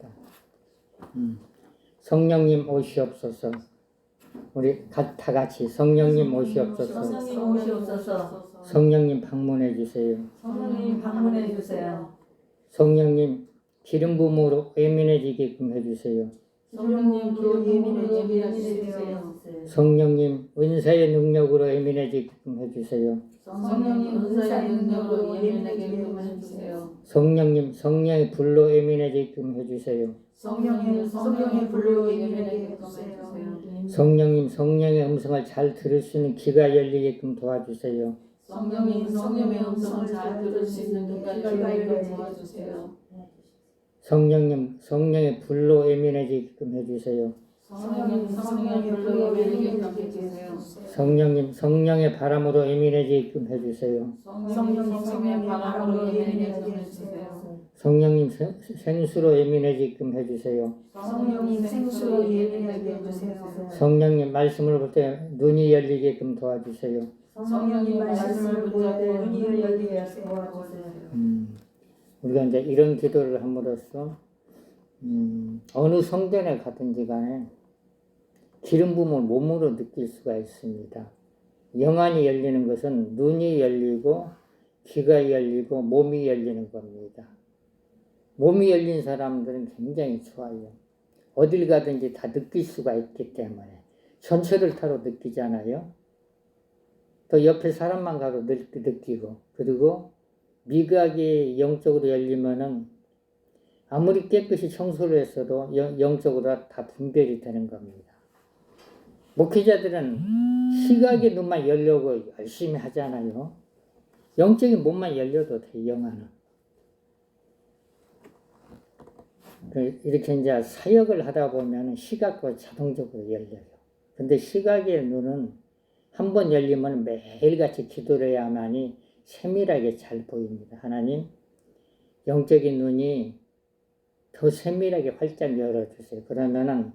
합니다. 성령님 오시옵소서. 우리 다 같이 성령님 오시옵소서. 성령님 오시옵소서. 성령님 방문해 주세요. 성령님 방문해 주세요. 성령님 기름 부음으로 예민해지게끔 해주세요. 성령님 예민해 주세요. 성령님 은사의 능력으로 예민해지게끔 해주세요. 성령님 은사의 능력으로 예민하게끔 해주세요. 성령님 성령의 불로 예민해지게끔 해주세요. 성령의 불로 예민하게끔 해주세요. 성령님 성령의 음성을 잘 들을 수 있는 귀가 열리게끔 도와주세요. 성령님 성령의 음성을 잘 들을 수 있는 귀가 열리게끔 도와주세요. 성령님 성령의 불로 예민해지게끔 해주세요. 성령님 성령의 불로 예민하게끔 해주세요. 성령님 성령의 바람으로 예민해지게끔 해주세요. 성령님 성령의 바람으로 예민하게끔 해주세요. 성령님 생수로 예민해지게끔 해주세요. 성령님 생수로 예민하게 해주세요. 성령님 말씀을 볼 때 눈이 열리게끔 도와주세요. 성령님 말씀을 볼 때 눈이 열리게 도와주세요. 우리가 이제 이런 기도를 함으로써 어느 성전에 가든지 간에 기름 부음을 몸으로 느낄 수가 있습니다. 영안이 열리는 것은 눈이 열리고 귀가 열리고 몸이 열리는 겁니다. 몸이 열린 사람들은 굉장히 좋아요. 어딜 가든지 다 느낄 수가 있기 때문에 전철을 타도 느끼잖아요. 또 옆에 사람만 가도 느끼고, 그리고 미각이 영적으로 열리면은 아무리 깨끗이 청소를 했어도 영적으로 다 분별이 되는 겁니다. 목회자들은 시각의 눈만 열려고 열심히 하잖아요. 영적인 몸만 열려도 돼, 영안은. 이렇게 이제 사역을 하다 보면 시각도 자동적으로 열려요. 근데 시각의 눈은 한번 열리면 매일같이 기도를 해야만이 세밀하게 잘 보입니다. 하나님, 영적인 눈이 더 세밀하게 활짝 열어주세요. 그러면은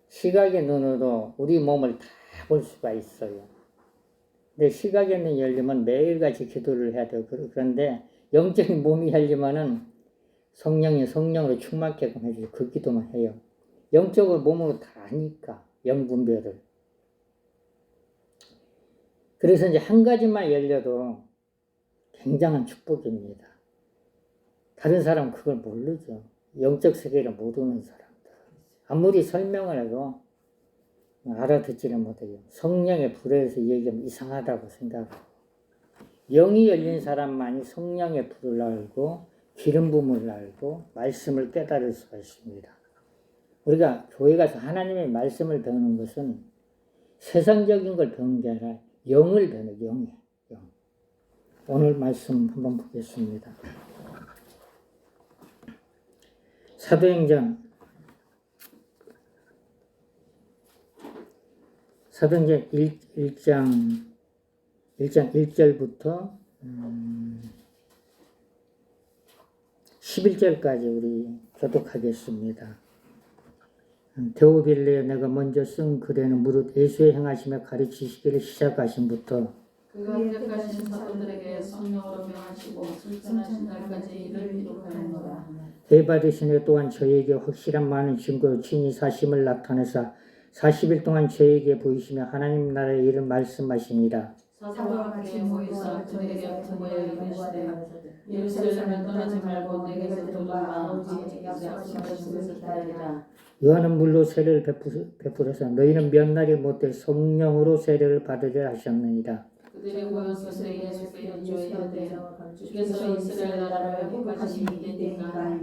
시각의 눈으로 우리 몸을 다 볼 수가 있어요. 근데 시각의 눈이 열리면 매일같이 기도를 해야 돼요. 그런데 영적인 몸이 열리면은 성령이 성령으로 충만하게끔 해주세요. 그 기도만 해요. 영적으로 몸으로 다 하니까, 영분별을. 그래서 이제 한 가지만 열려도 굉장한 축복입니다. 다른 사람은 그걸 모르죠. 영적 세계를 모르는 사람들. 아무리 설명을 해도 알아듣지를 못해요. 성령의 불에서 얘기하면 이상하다고 생각하고. 영이 열린 사람만이 성령의 불을 알고 기름 부음을 알고 말씀을 깨달을 수가 있습니다. 우리가 교회 가서 하나님의 말씀을 배우는 것은 세상적인 걸 배우는 게 아니라 영을 배우는 영. 오늘 말씀 한번 보겠습니다. 사도행전 1장 1절부터 11절까지 우리 교독하겠습니다. 데오빌레에 내가 먼저 쓴 글에는 무릇 예수의 행하시며 가르치시기를 시작하신부터 그가 택하신 사도들에게 성령으로 명하시고 승천하신 날까지 이를 기록하였노라. 대받으시네 또한 저에게 확실한 많은 증거로 친히 사심을 나타내사 40일 동안 저에게 보이시며 하나님 나라의 일을 말씀하시니라. 사도와 같이 모이사 저에게 같은 모여 이르시되 예루살렘을 떠나지 말고 내게서 들은 바 아버지께서 약속하신 것을 기다리라. 요한은 물로 세례를 베풀어서 너희는 몇 날이 못돼 성령으로 세례를 받으려 하셨느니라. 그들이 모여서 예수께 여쭈어이르되 주께서 이스라엘 나라를 회복하심이 이때인가.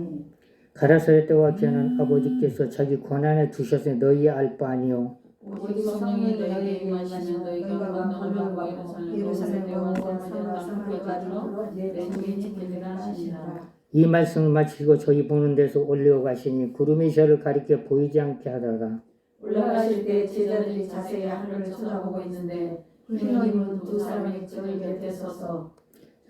가라사의 때와 기한은 아버지께서 자기 권한에 두셔서 너희 알 바 아니요. 오직 성령이 너희에게 임하시면 너희가 건너가고 예루살렘과 원수와 사마리아까지로 내 주인 지키리라 하시니라. 이 말씀을 마치고 저희 보는 데서 올려 가시니 구름이 저를 가리켜 보이지 않게 하다가 올라가실 때 제자들이 자세히 하늘을 쳐다보고 있는데 흰옷 입은 두 사람이 저들 곁에 서서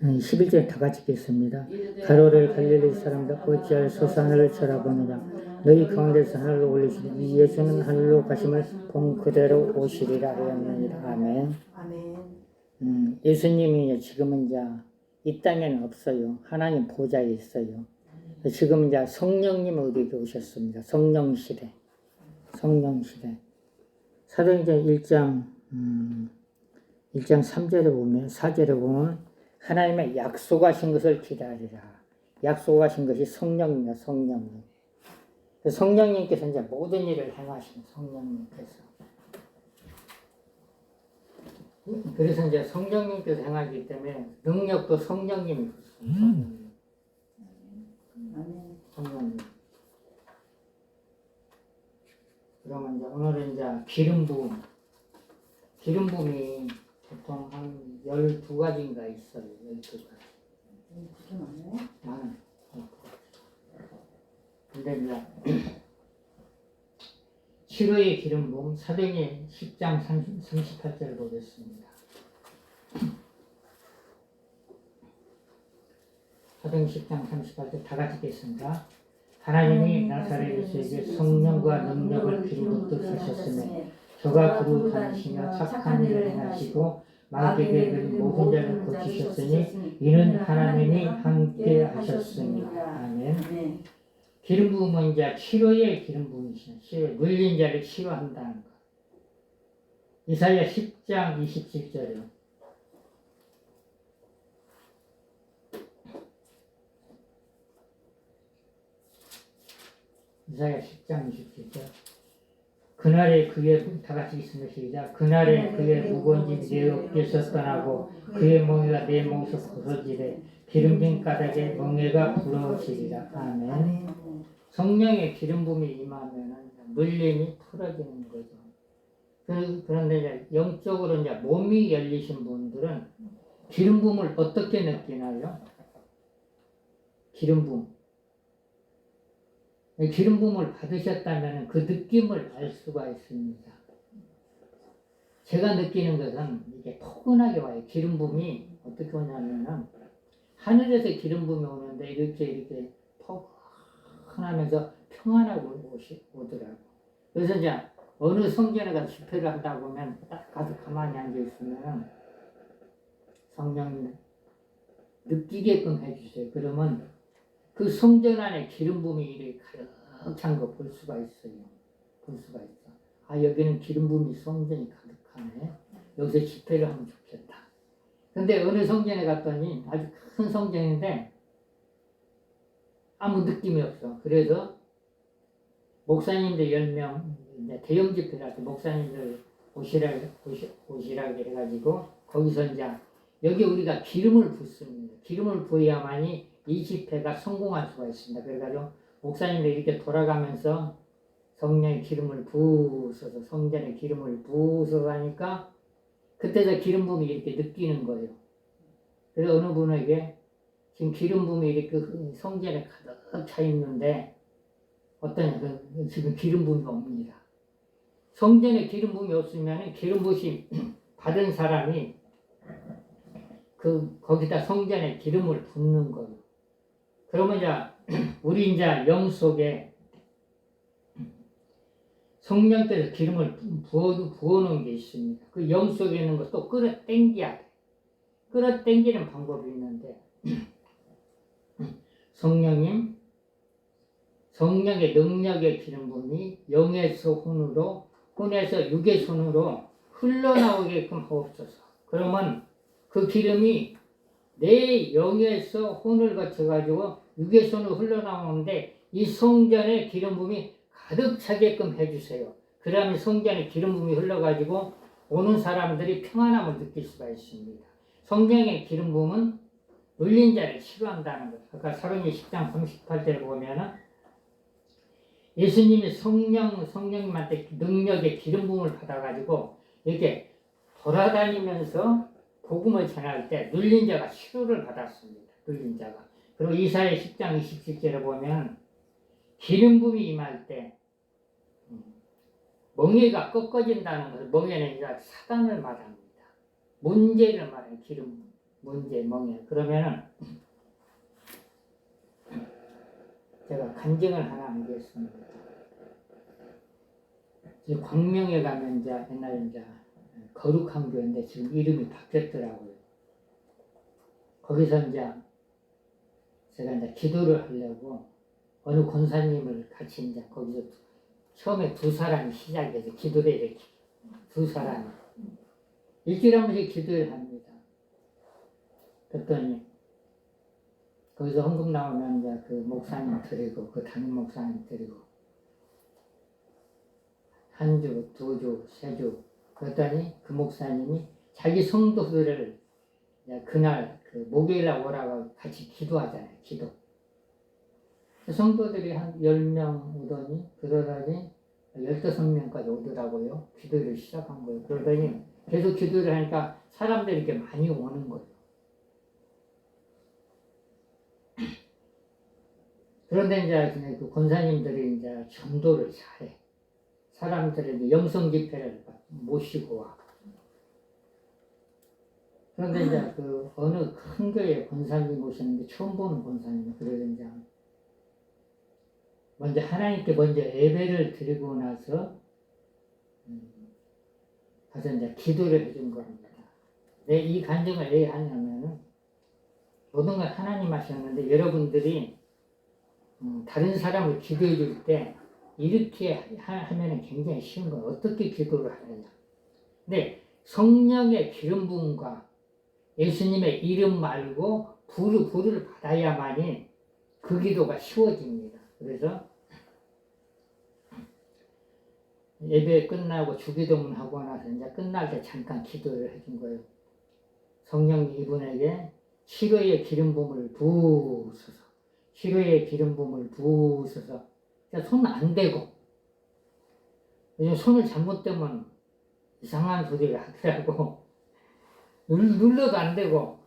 11절 다 같이 읽겠습니다. 가로를 갈릴리 사람들 어찌하여 하늘을 쳐다보느냐. 너희 가운데서 하늘로 올리시니 이 예수는 하늘로 가심을 본 그대로 오시리라 하였느니라. 아멘. 예수님이 지금은 이제 이 땅에는 없어요. 하나님 보좌에 있어요. 지금 이제 성령님 우리에게 오셨습니다. 성령시대. 성령시대. 사도행전 1장 3절에 보면 4절에 보면 하나님의 약속하신 것을 기다리라. 약속하신 것이 성령입니다. 성령님. 성령님께서 이제 모든 일을 행하시는 성령님께서. 그래서 이제 성령님께서 행하기 때문에 능력도 성령님이 주십니다. 성령님. 그러면 이제 오늘은 이제 기름 부음. 기름 부음이 보통 한 12가지인가 있어요. 12가지. 많아요. 근데 이제 7호의 기름 부음 사도행전 10장 38절을 보겠습니다. 사도행전 10장 38절 다 같이 읽겠습니다. 하나님이 나사렛 예수에게 성령과 능력을 기름 붓듯 하셨으며 저가 그로 다니시며 착한 일을 행하시고 마귀에게 그 모든 자를 고치셨으니 이는 하나님이 함께 하셨습니다. 아멘. 기름 부음은 이제 치료의 기름 부음이시죠. 치료, 눌린 자를 치료한다는 것. 이사야 10장 27절이요. 이사야 10장 27절. 그날에 그의 다 같이 있습니다. 시작. 그날에 그의 무거운 짐이 내 어깨에서 떠나고 그의 멍에가 내 몸에서 벗어지래. 기름진 까닭에 멍에가 부러워지리라. 아멘. 성령의 기름 부음이 임하면 물림이 풀어지는 거죠. 그런데 이제 영적으로 이제 몸이 열리신 분들은 기름 부음을 어떻게 느끼나요? 기름 부음. 기름 부음을 받으셨다면 그 느낌을 알 수가 있습니다. 제가 느끼는 것은 이게 포근하게 와요. 기름 부음이 어떻게 오냐면은 하늘에서 기름 부음이 오는데 이렇게 포근하면서 평안하고 오더라고. 그래서 이제 어느 성전에 가서 집회를 한다고 하면 딱 가서 가만히 앉아 있으면 성령님 느끼게끔 해주세요. 그러면 그 성전 안에 기름 부음이 이렇게 가득 찬 거 볼 수가 있어요. 볼 수가 있어. 아, 여기는 기름 부음이 성전이 가득하네. 여기서 집회를 하면 좋겠다. 근데 어느 성전에 갔더니 아주 큰 성전인데 아무 느낌이 없어. 그래서 목사님들 10명, 대형 집회를 할 때 목사님들 오시라고 해가지고 거기서 이제 여기 우리가 기름을 붓습니다. 기름을 부어야만이 이 집회가 성공할 수가 있습니다. 그래가지고 목사님들이 이렇게 돌아가면서 성령의 기름을 부으셔서 성전에 기름을 부으셔서 하니까 그때서 기름 부음이 이렇게 느끼는 거예요. 그래서 어느 분에게 지금 기름 부음이 이렇게 성전에 가득 차 있는데 어떤 지금 기름 부음이 옵니다. 성전에 기름 부음이 없으면 기름 부으심 받은 사람이 거기다 성전에 기름을 붓는 거예요. 그러면 이제 우리 이제 영 속에 성령께서 기름을 부어놓은 게 있습니다. 그 영 속에 있는 것도 끌어당겨야 돼. 끌어당기는 방법이 있는데 성령의 능력의 기름 부음이 영에서 혼으로 혼에서 육의 손으로 흘러나오게끔 하옵소서. 그러면 그 기름이 내 영에서 혼을 거쳐가지고 육의 손으로 흘러나오는데 이 성전에 기름 부음이 가득 차게끔 해주세요. 그러면 성전에 기름 부음이 흘러가지고 오는 사람들이 평안함을 느낄 수가 있습니다. 성령의 기름 부음은 눌린 자를 치료한다는 것. 아까 사도행전 10장 38절에 보면은 예수님이 성령님한테 능력의 기름 부음을 받아가지고 이렇게 돌아다니면서 복음을 전할 때 눌린 자가 치료를 받았습니다. 눌린 자가. 그리고 이사야 10장 27절에 보면 기름 부음이 임할 때 멍에가 꺾어진다는 것을 멍에는 이제 사단을 말합니다. 문제를 말해요. 기름 문제 멍에. 그러면은 제가 간증을 하나 하겠습니다. 광명에 가면 이제 옛날에 이제 거룩한 교회인데 지금 이름이 바뀌었더라고요. 거기서 이제 제가 이제 기도를 하려고 어느 권사님을 같이 이제 거기서 처음에 두 사람이 시작해서 기도를 이렇게 두 사람이 일주일에 한 번씩 기도를 합니다. 그랬더니 거기서 헌금 나오면 이제 그 목사님 드리고 그 담임 목사님 드리고 한 주, 두 주, 세 주 그랬더니 그 목사님이 자기 성도들을 그날 그 목요일날 오라고 같이 기도하잖아요. 기도. 성도들이 한 10명 오더니 그러더니 15명까지 오더라고요. 기도를 시작한 거예요. 그러더니 계속 기도를 하니까 사람들이 이렇게 많이 오는 거예요. 그런데 이제 그 권사님들이 이제 전도를 잘해. 사람들의 영성 집회를 모시고 와. 그런데 이제 그 어느 큰 교회 권사님 오셨는데 처음 보는 권사님 그래서 이제 먼저 하나님께 먼저 예배를 드리고 나서 가서 이제 기도를 해준 겁니다. 내 이 간증을 왜 하냐면은 모든 걸 하나님 하셨는데 여러분들이 다른 사람을 기도해 줄 때 이렇게 하면은 굉장히 쉬운 거예요. 어떻게 기도를 하느냐. 근데 성령의 기름 부음과 예수님의 이름 말고 불을 받아야만이 그 기도가 쉬워집니다. 그래서 예배 끝나고 주기도문 하고 나서 이제 끝날 때 잠깐 기도를 해준 거예요. 성령 이분에게 치료의 기름 부음을 부으소서. 치료의 기름 부음을 부으소서. 손 안 대고. 요즘 손을 잘못대면 이상한 소리를 하더라고. 눌러도 안 되고.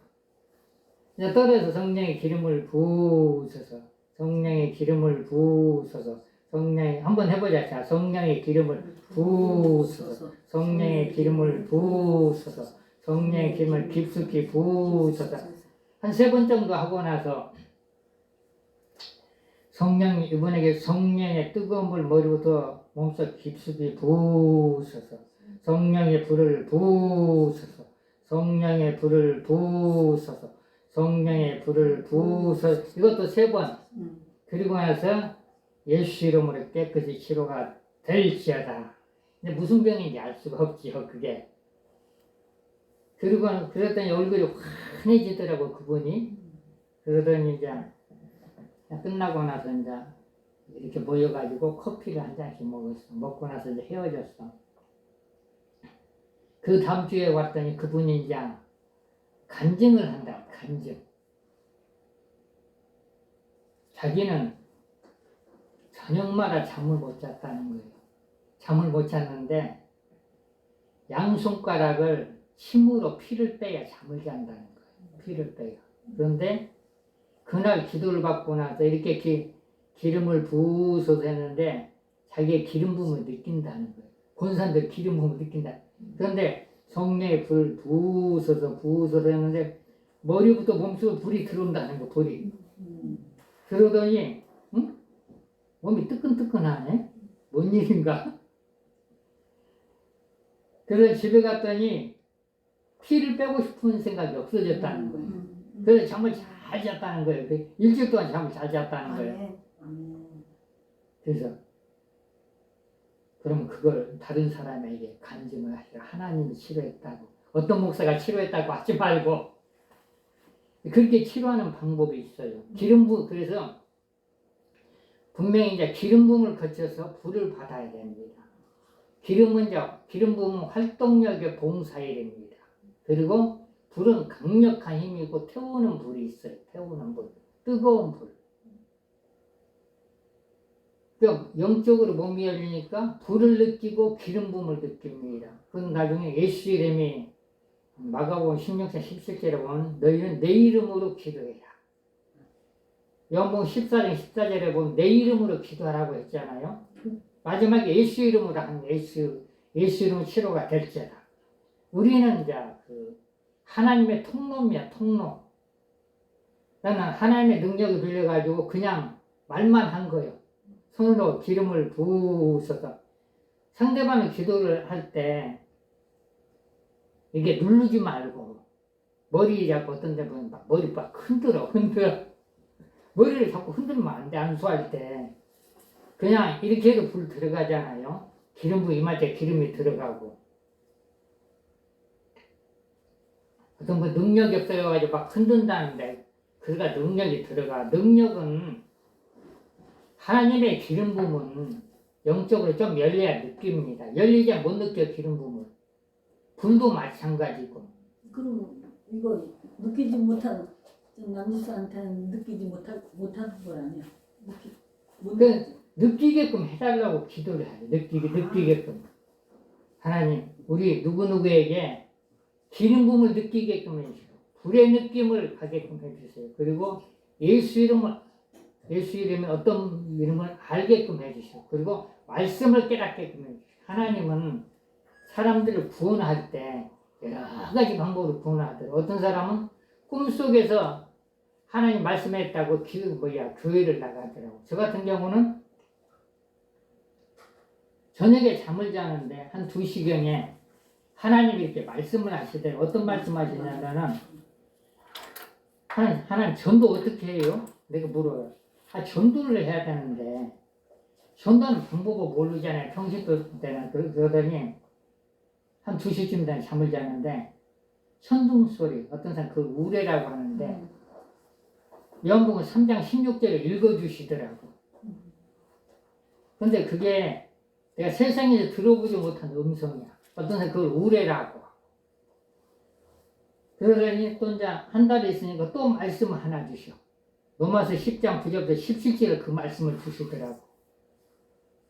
이제 떨어서 성령의 기름을 부으소서. 성령의 기름을 부으소서. 성령의 한번 해보자. 자, 성령의 기름을 부으소서. 성령의 기름을 부으소서. 성령의 기름을 깊숙이 부으소서. 한 3번 정도 하고 나서 성령이 이분에게 성령의 뜨거운 물 머리부터 몸속 깊숙이 부으소서. 성령의 불을 부으소서. 성령의 불을 부으소서. 성령의 불을 부으소서. 이것도 3번. 그리고 나서 예수 이름으로 깨끗이 치료가 될지어다. 근데 무슨 병인지 알 수가 없지요, 그게. 그리고 그랬더니 얼굴이 환해지더라고, 그분이. 그러더니 이제 끝나고 나서 이제 이렇게 모여가지고 커피를 한 잔씩 먹었어. 먹고 나서 이제 헤어졌어. 그 다음 주에 왔더니 그분이 이제 간증을 한다. 간증. 자기는 저녁마다 잠을 못 잤다는 거예요. 잠을 못 잤는데 양손가락을 침으로 피를 빼야 잠을 잔다는 거예요. 피를 빼야. 그런데 그날 기도를 받고 나서 이렇게 기름을 부으소서 했는데 자기의 기름 부음을 느낀다는 거예요. 권사들 기름 부음을 느낀다. 그런데 성령의 불 부으소서 했는데 머리부터 몸속으로 불이 들어온다는 거, 불이. 그러더니 응? 몸이 뜨끈뜨끈하네? 뭔 일인가? 그래서 집에 갔더니 피를 빼고 싶은 생각이 없어졌다는 거예요. 그래서 잠을 잘 잤다는 거예요. 일주일 동안 잠을 잘 잤다는 거예요. 그래서 그럼 그걸 다른 사람에게 간증을 하시라. 하나님이 치료했다고. 어떤 목사가 치료했다고 하지 말고 그렇게 치료하는 방법이 있어요. 그래서 분명히 이제 기름 부음을 거쳐서 불을 받아야 됩니다. 기름 부음은 활동력의 봉사일입니다. 그리고 불은 강력한 힘이고 태우는 불이 있어요. 태우는 불. 뜨거운 불. 그러니까 영적으로 몸이 열리니까 불을 느끼고 기름 부음을 느낍니다. 그건 나중에 예수 이름이 마가복음 16장 17절에 보면 너희는 내 이름으로 기도해라. 요한복음 14장 14절에 보면 내 이름으로 기도하라고 했잖아요. 마지막에 예수 이름으로 하는 예수 이름 치료가 될지어다. 우리는 이제 하나님의 통로입니다. 통로. 나는 하나님의 능력을 빌려가지고 그냥 말만 한 거예요. 손으로 기름을 부으셔서 상대방이 기도를 할 때 이게 누르지 말고 머리 잡고 어떤 데 보면 막 머리 막 흔들어. 머리를 자꾸 흔들면 안 돼. 안수할 때. 그냥 이렇게 해도 불 들어가잖아요. 기름 부임할 때 기름이 들어가고. 어떤 뭐 능력이 없어가지고 막 흔든다는데, 그가 능력이 들어가. 능력은 하나님의 기름 부음은 영적으로 좀 열려야 느낍니다. 열리지 못 느껴, 기름 부음을. 불도 마찬가지고. 그럼 이거 느끼지 못하는 남지수한테는 느끼지 못하는 거 아니야? 느끼게끔 해달라고 기도를 해야 돼. 느끼게끔. 하나님, 우리 누구누구에게 기름 부음을 느끼게끔 해주시고, 불의 느낌을 가게끔 해주세요. 그리고 예수 이름이 어떤 이름을 알게끔 해주시고, 그리고 말씀을 깨닫게끔 해주시고. 하나님은 사람들을 구원할 때 여러 가지 방법으로 구원하더라고요. 어떤 사람은 꿈속에서 하나님 말씀했다고 교회를 나가더라고요. 저 같은 경우는 저녁에 잠을 자는데 한 2시경에 하나님이 이렇게 말씀을 하시더라고요. 어떤 말씀 하시냐면은, 하나님 전도 어떻게 해요? 내가 물어요. 전도를 해야 되는데 전도하는 방법을 모르잖아요. 평신도 때는. 그러더니 한 2시쯤 되면 잠을 자는데 천둥소리, 어떤 사람 그 우레라고 하는데 요한복음 3장 16절을 읽어주시더라고. 근데 그게 내가 세상에서 들어보지 못한 음성이야. 어떤 사람 그걸 우레라고. 그러더니 또 이제 한 달이 있으니까 또 말씀을 하나 주셔. 로마서 10장 9절부터 17절에 그 말씀을 주시더라고.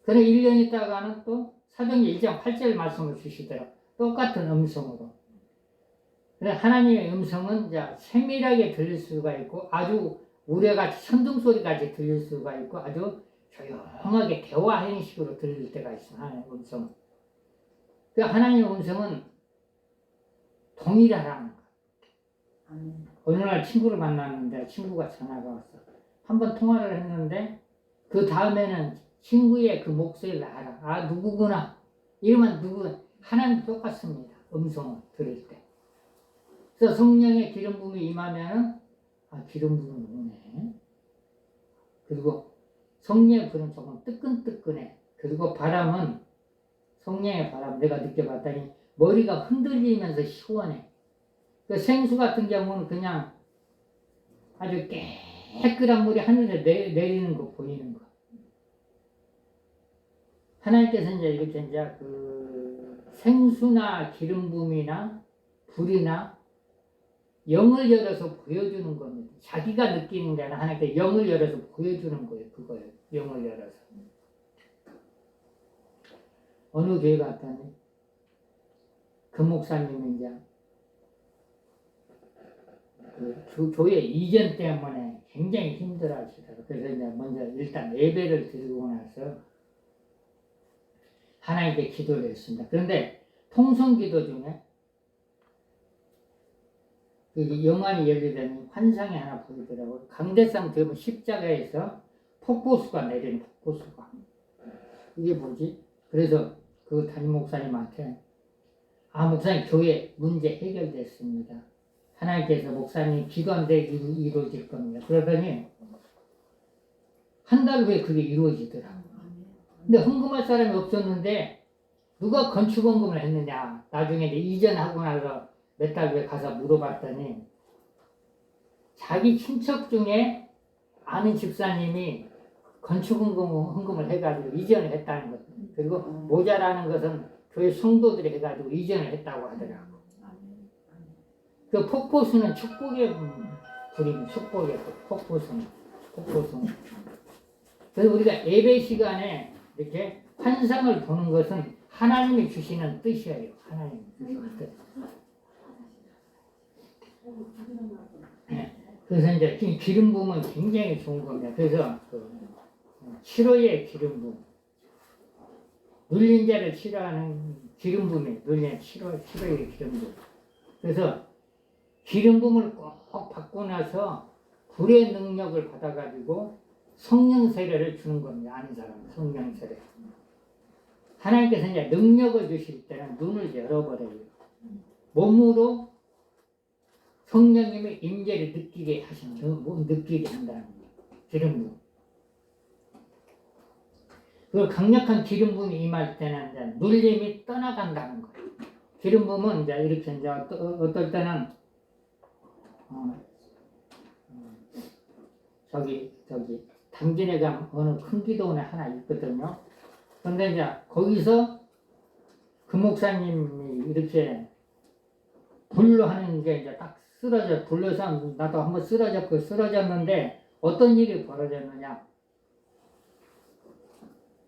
그래 1년 있다가는 또 사도행전 1장 8절 말씀을 주시더라고. 똑같은 음성으로. 그래 하나님의 음성은 이제 세밀하게 들릴 수가 있고, 아주 우레같이 천둥소리같이 들릴 수가 있고, 아주 조용하게 대화하는 식으로 들릴 때가 있어. 하나님의 음성은. 그 하나님의 음성은 동일하라는 거야. 어느 날 친구를 만났는데 친구가 전화가 왔어. 한번 통화를 했는데 그 다음에는 친구의 그 목소리를 알아. 아 누구구나. 이러면 누구 하나님 똑같습니다. 음성을 들을 때. 그래서 성령의 기름 부음이 임하면은 기름 부음이 오네. 그리고 성령의 불은 조금 뜨끈뜨끈해. 그리고 바람은 성령의 바람 내가 느껴봤더니 머리가 흔들리면서 시원해. 그 생수 같은 경우는 그냥 아주 깨끗한 물이 하늘에 내리는 거 보이는 거. 하나님께서 이제 이렇게 이제 그 생수나 기름 부음이나 불이나 영을 열어서 보여주는 겁니다. 자기가 느끼는 게 아니라 하나님께 영을 열어서 보여주는 거예요. 그거예요. 영을 열어서. 어느 교회 갔더니 그 목사님이 이제 그 교회 이전 때문에 굉장히 힘들어 하시더라고요. 그래서 이제 먼저 일단 예배를 드리고 나서 하나님께 기도를 했습니다. 그런데 통성 기도 중에 영안이 열리더니 환상이 하나 보이더라고요. 강대상 되면 십자가에서 폭포수가 내리는 폭포수가. 이게 뭐지? 그래서 그 담임 목사님한테 목사님 교회 문제 해결됐습니다. 하나님께서 목사님 기도한 데 이루어질 겁니다. 그러더니 한 달 후에 그게 이루어지더라고요. 근데 헌금할 사람이 없었는데 누가 건축 헌금을 했느냐. 나중에 이제 이전하고 나서 몇 달 후에 가서 물어봤더니 자기 친척 중에 아는 집사님이 건축 헌금을 해가지고 이전을 했다는 거예요. 그리고 모자라는 것은 교회 성도들이 해가지고 이전을 했다고 하더라고요. 그 폭포수는 축복의 불임, 축복의 폭포수는. 그래서 우리가 예배 시간에 이렇게 환상을 보는 것은 하나님이 주시는 뜻이에요. 하나님이 주시는 뜻. 네. 그래서 이제 기름 부음은 굉장히 좋은 겁니다. 그래서 치료의 기름 부음, 눌린 자를 치료하는 기름 부음이 눌린 치료의 기름 부음. 그래서 기름 부음을 꼭 받고 나서 불의 능력을 받아가지고 성령 세례를 주는 겁니다. 아는 사람은 성령 세례. 하나님께서 이제 능력을 주실 때는 눈을 열어버려요. 몸으로 성령님의 임재를 느끼게 한다는 거예요. 기름 부음. 그 강력한 기름 부음이 임할 때는 이제 눌림이 떠나간다는 거예요. 기름 부음은 이제 이렇게 이제 어떨 때는 저기 당진에가 어느 큰 기도원에 하나 있거든요. 근데 이제 거기서 그 목사님이 이렇게 불로 하는 게 이제 딱 쓰러져, 불러서 나도 한번 쓰러졌는데 어떤 일이 벌어졌느냐.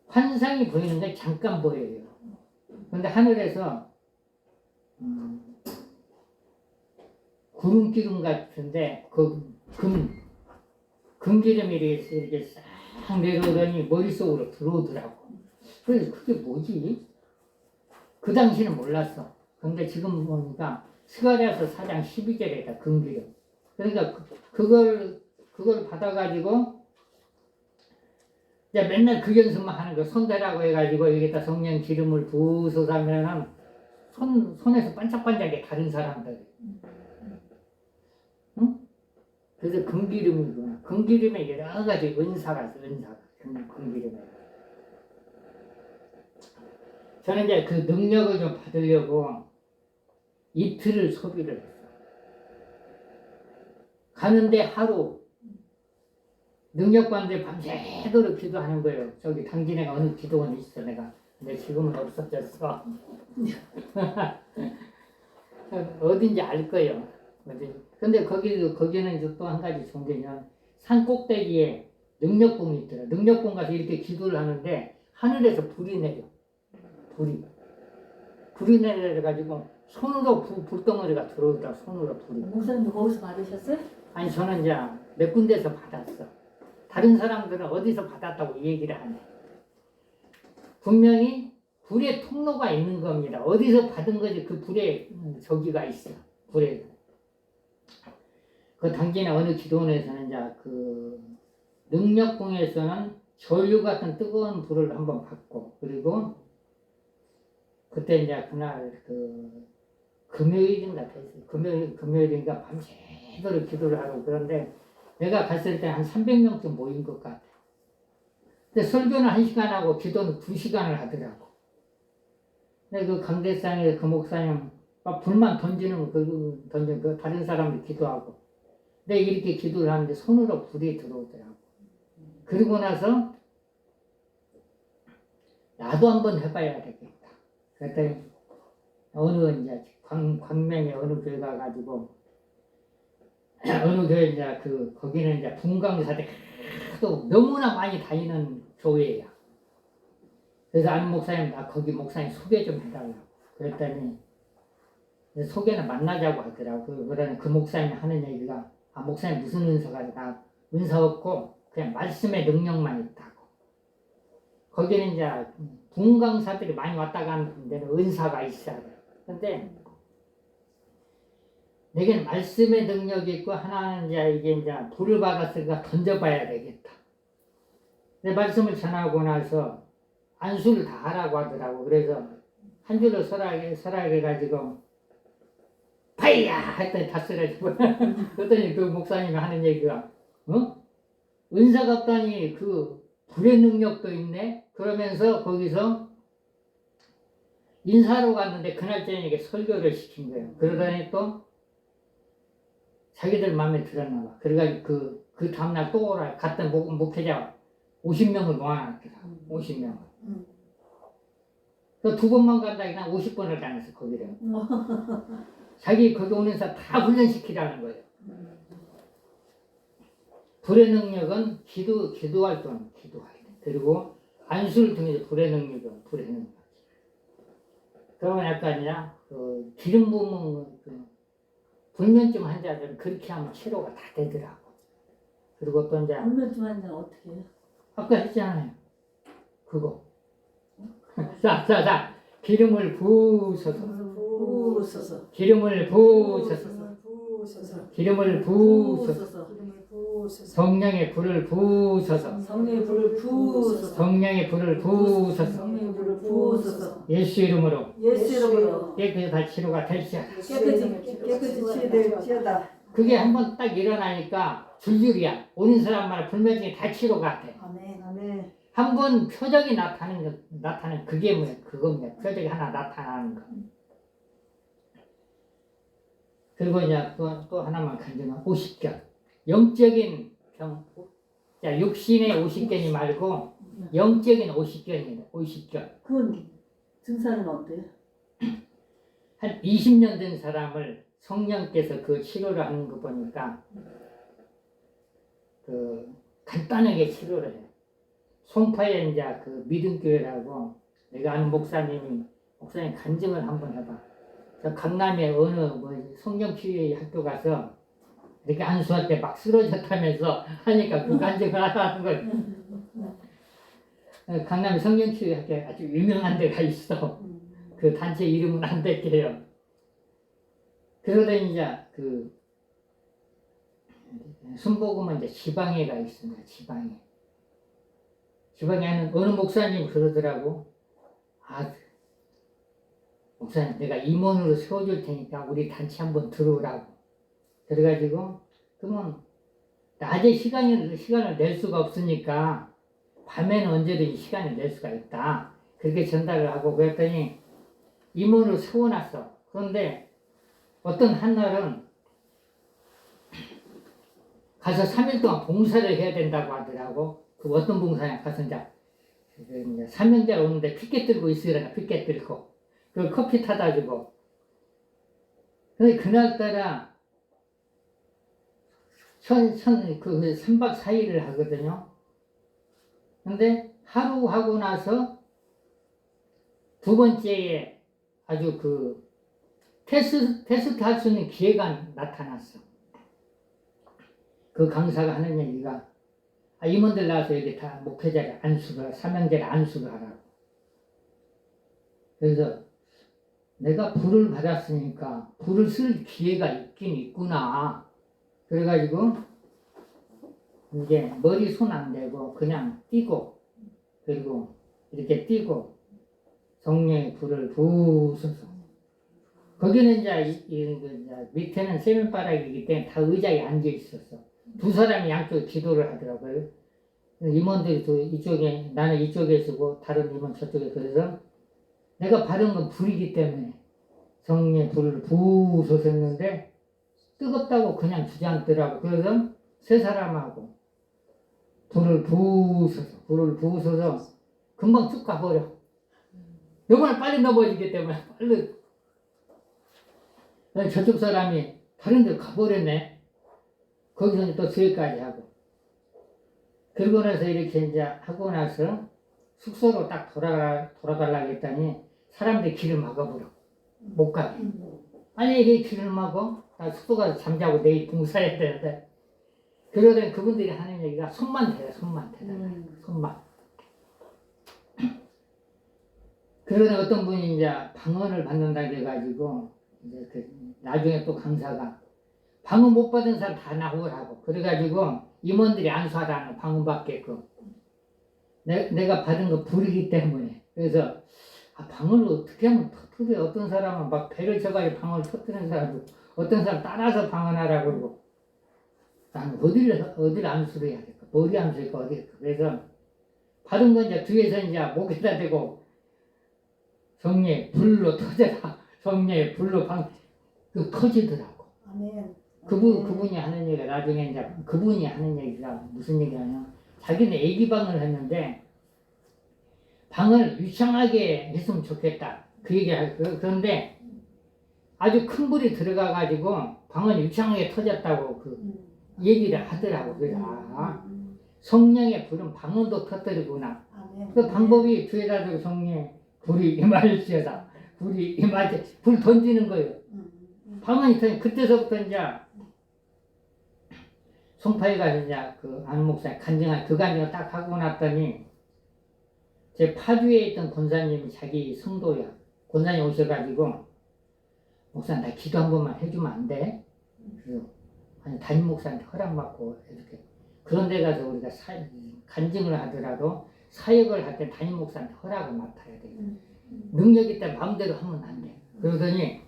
환상이 보이는 게 잠깐 보여요. 근데 하늘에서 구름 기름 같은데 금기름이 이렇게 싹 내려오더니 머릿속으로 들어오더라고. 그래서 그게 뭐지? 그 당시는 몰랐어. 근데 지금 보니까 스가랴서 4장 12절에다 금기름. 그러니까 그걸 받아가지고 이제 맨날 그 연습만 하는 거. 손대라고 해가지고 여기다 성령 기름을 부어서 하면은 손에서 반짝반짝해 다른 사람들. 응? 그래서 금기름이구나. 금기름에 여러 가지 은사가 있어. 금기름에. 저는 이제 그 능력을 좀 받으려고 이틀을 소비를 했어. 가는데 하루 능력 받는데 밤새도록 기도하는 거예요. 저기 당진에 어느 기도원이 있어 내가. 근데 지금은 없어졌어. 어딘지 알 거예요. 근데 거기는 또 한 가지 좋은 게 산 꼭대기에 능력봉이 있더라. 능력봉 가서 이렇게 기도를 하는데 하늘에서 불이 내려. 불이 내려가지고 손으로 불덩어리가 들어오더라. 손으로 불이. 목사님도 거기서 받으셨어요? 아니 저는 이제 몇 군데서 받았어. 다른 사람들은 어디서 받았다고 얘기를 하네. 분명히 불의 통로가 있는 겁니다. 어디서 받은 거지 그 불의 저기가 있어. 불에. 그 당진에 어느 기도원에서는 이제 그 능력봉에서는 전류 같은 뜨거운 불을 한번 받고, 그리고 그때 이제 그날 그 금요일인가 됐어요. 금요일인가 밤새도록 기도를 하고. 그런데 내가 갔을 때 한 300명쯤 모인 것 같아. 근데 설교는 1시간 하고 기도는 2시간을 하더라고. 근데 그 강대상에 그 목사님 막 불만 던지는 그 다른 사람들 기도하고. 근데 이렇게 기도를 하는데 손으로 불이 들어오더라고. 그리고 나서 나도 한번 해봐야 되겠다. 그랬더니 어느 이제 광명에 어느 교회 가가지고 어느 교회 이제 거기는 이제 분광사대 또 너무나 많이 다니는 교회야. 그래서 아는 목사님 나 거기 목사님 소개 좀 해달라고. 그랬더니 소개는 만나자고 하더라고. 그러니 그 목사님이 하는 얘기가 목사님 무슨 은사가 나 은사 없고 그냥 말씀의 능력만 있다고. 거기는 이제 분광사들이 많이 왔다 가는 데는 은사가 있어야 돼. 근데 내게는 말씀의 능력이 있고 하나는 이제 불을 받았으니까 던져봐야 되겠다. 내 말씀을 전하고 나서 안수를 다 하라고 하더라고. 그래서 한 줄로 설하게 가지고 파이야 했더니 다 쓰러지고. 그랬더니 그 목사님이 하는 얘기가 은사가 없다니 그 불의 능력도 있네. 그러면서 거기서 인사하러 갔는데 그날 저녁에 설교를 시킨 거예요. 그러더니 또 자기들 마음에 들었나 봐. 그래가지고 그 다음날 또 오라 갔던 목회자 50명을 모아놨더라고. 50명을. 그 2번만 간다니까 50번을 다녔어 거기를. 자기 거기 오는 사람 다 훈련시키라는 거예요. 불의 능력은 기도할 때는 기도할 때. 그리고 안수를 통해서 불의 능력은 불의 능력. 그러면 약간이야 기름 부으면 불면증 환자들은 그렇게 하면 치료가 다 되더라고. 그리고 또 이제 불면증 환자는 어떻게 해요? 아까 했잖아요. 그거. 자. 기름을 부으소서. 기름을 부으소서. 기름을 부으소서. 성령의 불을 부으소서. 성령의 불을 부으소서. 성령의 불을 부으소서. 성령의 불을 부으소서. 예수 이름으로 깨끗이 다 치료가 될지어다. 깨끗이 치유될지어다. 그게 한번 딱 일어나니까 줄줄이야. 오는 사람마다 불면증이 다 치료가 돼. 아멘. 아멘. 한 번 표적이 나타나는 그게 뭐야? 그겁니다. 표적이 하나 나타나는 거. 그리고 이제 또 하나만 간증하면 오십견. 영적인 병, 자, 육신의 오십견이 말고 영적인 오십견입니다. 오십견. 그건 증상은 어때요? 한 20년 된 사람을 성령께서 그 치료를 하는 거 보니까 그 간단하게 치료를 해요. 송파에 이제 그 믿음교회라고 내가 아는 목사님 간증을 한번 해봐. 저 강남에 어느 뭐 성령치유의 학교 가서 이렇게 안수할 때 막 쓰러졌다면서 하니까 그 간증을 하라는 걸. 강남 성령치유의 학교 아주 유명한 데가 있어. 그 단체 이름은 안 될게요. 그러다 이제 그 순복음은 이제 지방에가 있습니다. 지방에 하는 어느 목사님 그러더라고. 아, 목사님 내가 임원으로 세워줄 테니까 우리 단체 한번 들어오라고. 그래가지고 그러면 낮에 시간을 낼 수가 없으니까 밤에는 언제든지 시간을 낼 수가 있다. 그렇게 전달을 하고 그랬더니 임원으로 세워놨어. 그런데 어떤 한날은 가서 3일 동안 봉사를 해야 된다고 하더라고. 그 어떤 봉사냐 가서 이제 사명자 오는데 피켓 들고 있으라나 피켓 들고 그 커피 타다 주고. 근데 그날따라 그 3박 4일을 하거든요. 근데 하루 하고 나서 두 번째에 아주 그 테스트 할 수 있는 기회가 나타났어. 그 강사가 하는 얘기가 임원들 나와서 여기 다 목회자를 안수를 사명자를 안수를 하라고. 그래서 내가 불을 받았으니까 불을 쓸 기회가 있긴 있구나. 그래가지고 이제 머리 손 안 대고 그냥 띄고 그리고 이렇게 띄고 성령의 불을 부으셔서 거기는 이제 밑에는 세면바닥이기 때문에 다 의자에 앉아 있었어. 두 사람이 양쪽에 기도를 하더라고요. 임원들이 이쪽에 나는 이쪽에 서고 다른 임원 저쪽에. 그래서 내가 받은 건 불이기 때문에 성령의 불을 부으셔서 했는데 뜨겁다고 그냥 주지 않더라고. 그래서 세 사람하고 불을 부으셔서 금방 쑥 가버려. 요번에 빨리 넘어지기 때문에 빨리 저쪽 사람이 다른 데로 가버렸네. 거기서 또 수회까지 하고. 그러고 나서 이렇게 이제 하고 나서 숙소로 딱 돌아가려고 했더니 사람들이 길을 막아버려. 못 가게. 아니, 왜 길을 막어? 나 숙소 가서 잠자고 내일 봉사해야 되는데. 그러더니 그분들이 하는 얘기가 손만 대라. 손만. 그러더니 어떤 분이 이제 방언을 받는다고 해가지고 이제 나중에 또 강사가 방언 못 받은 사람 다 나오라고. 그래가지고 임원들이 안수하라는 방언 받게끔. 내가 받은 거 불이기 때문에. 그래서 방언을 어떻게 하면 터뜨려. 어떤 사람은 막 배를 쳐가지고 방언을 터뜨리는 사람도 어떤 사람 따라서 방언하라고 그러고. 나는 어디를 안수를 해야 될까? 머리 안수일까? 어디 할까? 그래서 받은 건 이제 뒤에서 이제 목에다 대고 성령의 불로 터져라. 성령의 불로 터지더라고. 아멘. 그분이 하는 얘기가 나중에 이제 그분이 하는 얘기가 무슨 얘기냐면 자기는 애기방을 했는데 방을 유창하게 했으면 좋겠다. 그 얘기를 그런데 아주 큰 불이 들어가가지고 방은 유창하게 터졌다고 그 얘기를 하더라고. 그래서 성령의 불은 방언도 터뜨리구나. 아멘. 그 방법이 뒤에다 두고 성령의 불이 임할지어다. 불이 임할지 불 던지는 거예요. 방언이 터지 그때서부터 이제 송파에 가서 이제 그 아는 목사님 그 간증을 딱 하고 났더니 제 파주에 있던 권사님이 자기 성도야. 권사님 오셔가지고 목사 나 기도 한 번만 해주면 안 돼? 그래서 아니 담임 목사한테 허락받고 이렇게 그런 데 가서 우리가 간증을 하더라도 사역을 할 때 담임 목사한테 허락을 맡아야 돼. 능력 있다 마음대로 하면 안 돼. 그러더니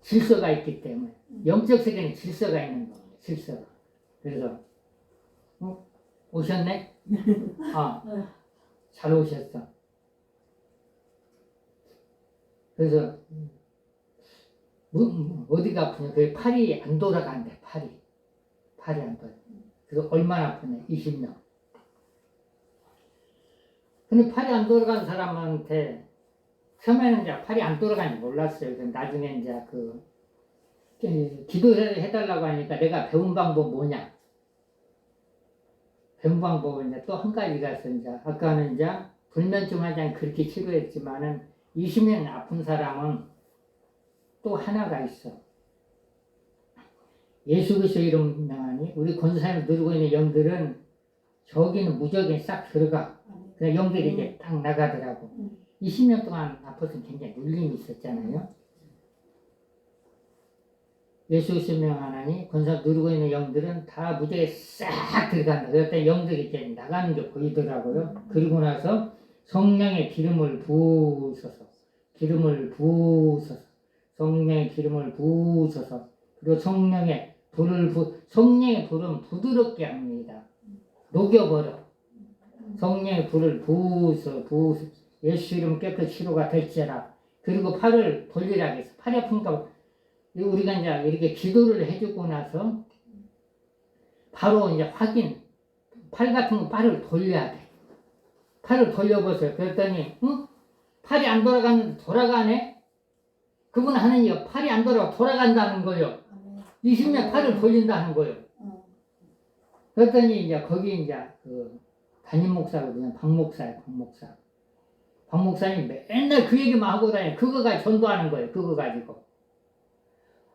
질서가 있기 때문에 영적 세계는 질서가 있는 겁니다. 질서가. 그래서 오셨네? 아, 잘 오셨어. 그래서 어디가 아프냐? 그 팔이 안 돌아간대. 팔이 안 돌아. 그래서 얼마나 아프냐? 20년. 근데 팔이 안 돌아간 사람한테 처음에는 이제 팔이 안 돌아가는지 몰랐어요. 나중에 이제 기도해달라고 하니까 내가 배운 방법 뭐냐? 배운 방법은 이제 또 한 가지가 있어. 이제 아까는 이제 불면증 환자는 그렇게 치료했지만은 20년 아픈 사람은 또 하나가 있어. 예수 그리스도 이름 명하니 우리 권사님 누르고 있는 영들은 저기는 무적에 싹 들어가. 그냥 영들이 이게 딱 나가더라고. 20년 동안 아파서 굉장히 눌림이 있었잖아요. 예수 그리스도 명하니 권사님 누르고 있는 영들은 다 무적에 싹 들어간다. 그랬더니 영들이 이렇게 나가는 게 보이더라고요. 그리고 나서 성령의 기름을 부으소서. 성령의 기름을 부으소서. 그리고 성령의 불은 부드럽게 합니다. 녹여버려. 성령의 불을 부으소서. 예수 이름 깨끗이 치료가 될지어라. 그리고 팔을 돌리라 했어. 팔이 아픈가 우리가 이제 이렇게 기도를 해주고 나서 바로 이제 팔 같은 거 팔을 돌려야 돼. 팔을 돌려보세요. 그랬더니 팔이 안 돌아갔는데 돌아가네? 그분 하는 얘기가 팔이 안 돌아간다는 거예요. 20년 팔을 돌린다는 거예요. 그랬더니 이제 거기 이제 담임 목사거든요. 박 목사예요. 박 목사님 맨날 그 얘기만 하고 다녀요. 그거가 전도하는 거예요. 그거 가지고.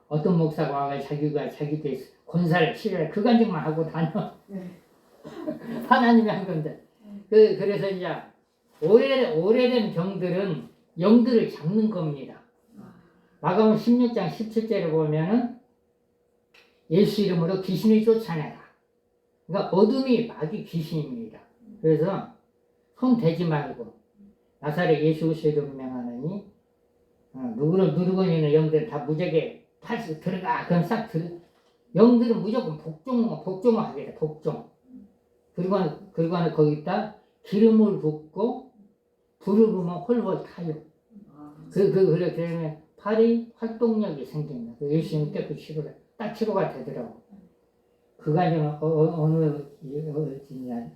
어떤 목사가 와가지고 자기가 권사를 치료해. 그 간증만 하고 다녀. 하나님이 한 건데. 그래서 이제 오래된 병들은 영들을 잡는 겁니다. 마가복음 16장 17절에 보면은 예수 이름으로 귀신을 쫓아내라. 그러니까 어둠이 마귀 귀신입니다. 그래서 손 대지 말고 나사렛 예수 그리스도 이름으로 명하노니 누르고 있는 영들은 다 무적에 팔수 들어가. 그럼 싹 영들은 무조건 복종을 하게 돼. 복종. 그리고 거기다 기름을 붓고 불을 부으면 홀홀 타요. 그렇게 되면 팔이 활동력이 생긴다. 예수님 깨끗이 치료가 되더라고. 그 과정은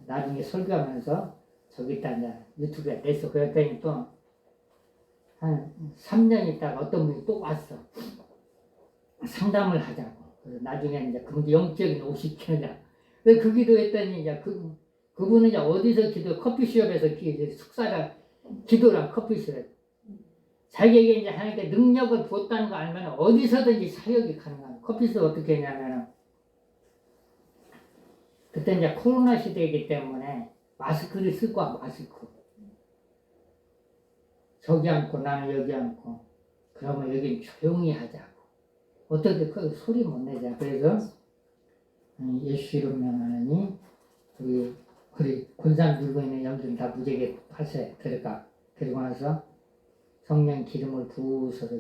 나중에 설교하면서 저기다 이제 유튜브에 냈어. 그랬더니 또 한 3년 있다가 어떤 분이 또 왔어. 상담을 하자고. 그래서 나중에 이제 그분도 영적인 옷이 켜냐. 근데 그 기도했더니 이제 그분은 이제 어디서 커피숍에서 숙사가 기도랑 커피숍에 자기에게 이제 하나님께 능력을 부었다는 거 알면 어디서든지 사역이 가능한. 커피숍 어떻게 했냐면 그때 이제 코로나 시대이기 때문에 마스크를 쓰고 와. 마스크. 저기 앉고 나는 여기 앉고. 그러면 여긴 조용히 하자고. 어떻게 그 소리 못 내자. 그래서 예수 이름 명하노니 우리 권상 들고 있는 영들은 다 무지개 파쇄 들어가. 그리고 나서 성령 기름을 부으소서.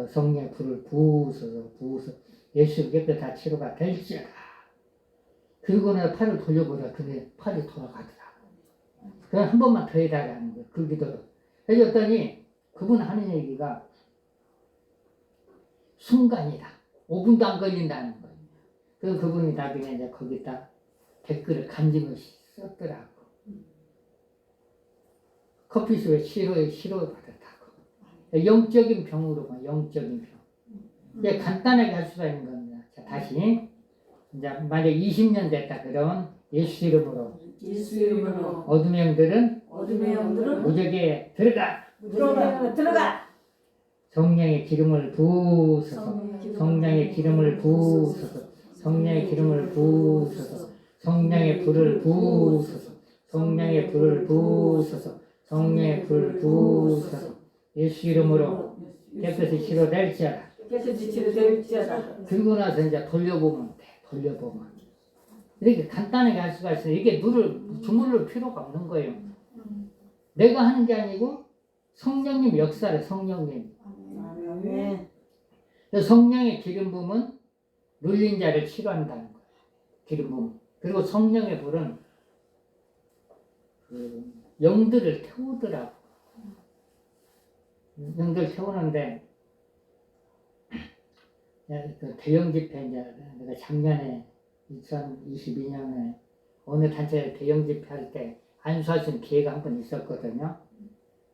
성령의 불을 부으소서. 예수 깨끗 치료가 될지어다. 그리고 나서 팔을 돌려보라. 근데 팔이 돌아가더라. 그럼 한 번만 더 해달라는 거예요. 그 기도를 해줬더니 그분 하는 얘기가 순간이다. 5분도 안 걸린다는 거예요. 그래서 그분이 나중에 이제 거기다 댓글을 간증을 썼더라고. 커피숍에 치료받았다고. 영적인 병으로 봐. 영적인 병. 이제 간단하게 할 수가 있는 겁니다. 자, 다시 이제 만약 20년 됐다 그러면 예수 이름으로 어둠의 영들은 무적에 들어가. 성령의 기름을 부으소서. 성령의 기름을 부으소서. 성령의 기름을 부으소서. 성령의 불을 부으소서. 성령의 불을 부으소서. 성령의 불을 부으소서. 예수 이름으로 깨끗이 치료될지어다. 그리고 나서 이제 돌려보면 돼. 이렇게 간단하게 할 수가 있어요. 이게 주물를 필요가 없는 거예요. 내가 하는 게 아니고 성령님 역사를 성령님. 성령의 기름 부으면 눌린 자를 치료한다는 거예요. 기름 부음. 그리고 성령의 불은 그 영들을 태우더라고. 영들 태우는데 그 대형 집회 이제 내가 작년에 2022년에 어느 단체에 대형 집회 할 때 안수할 수 있는 기회가 한 번 있었거든요.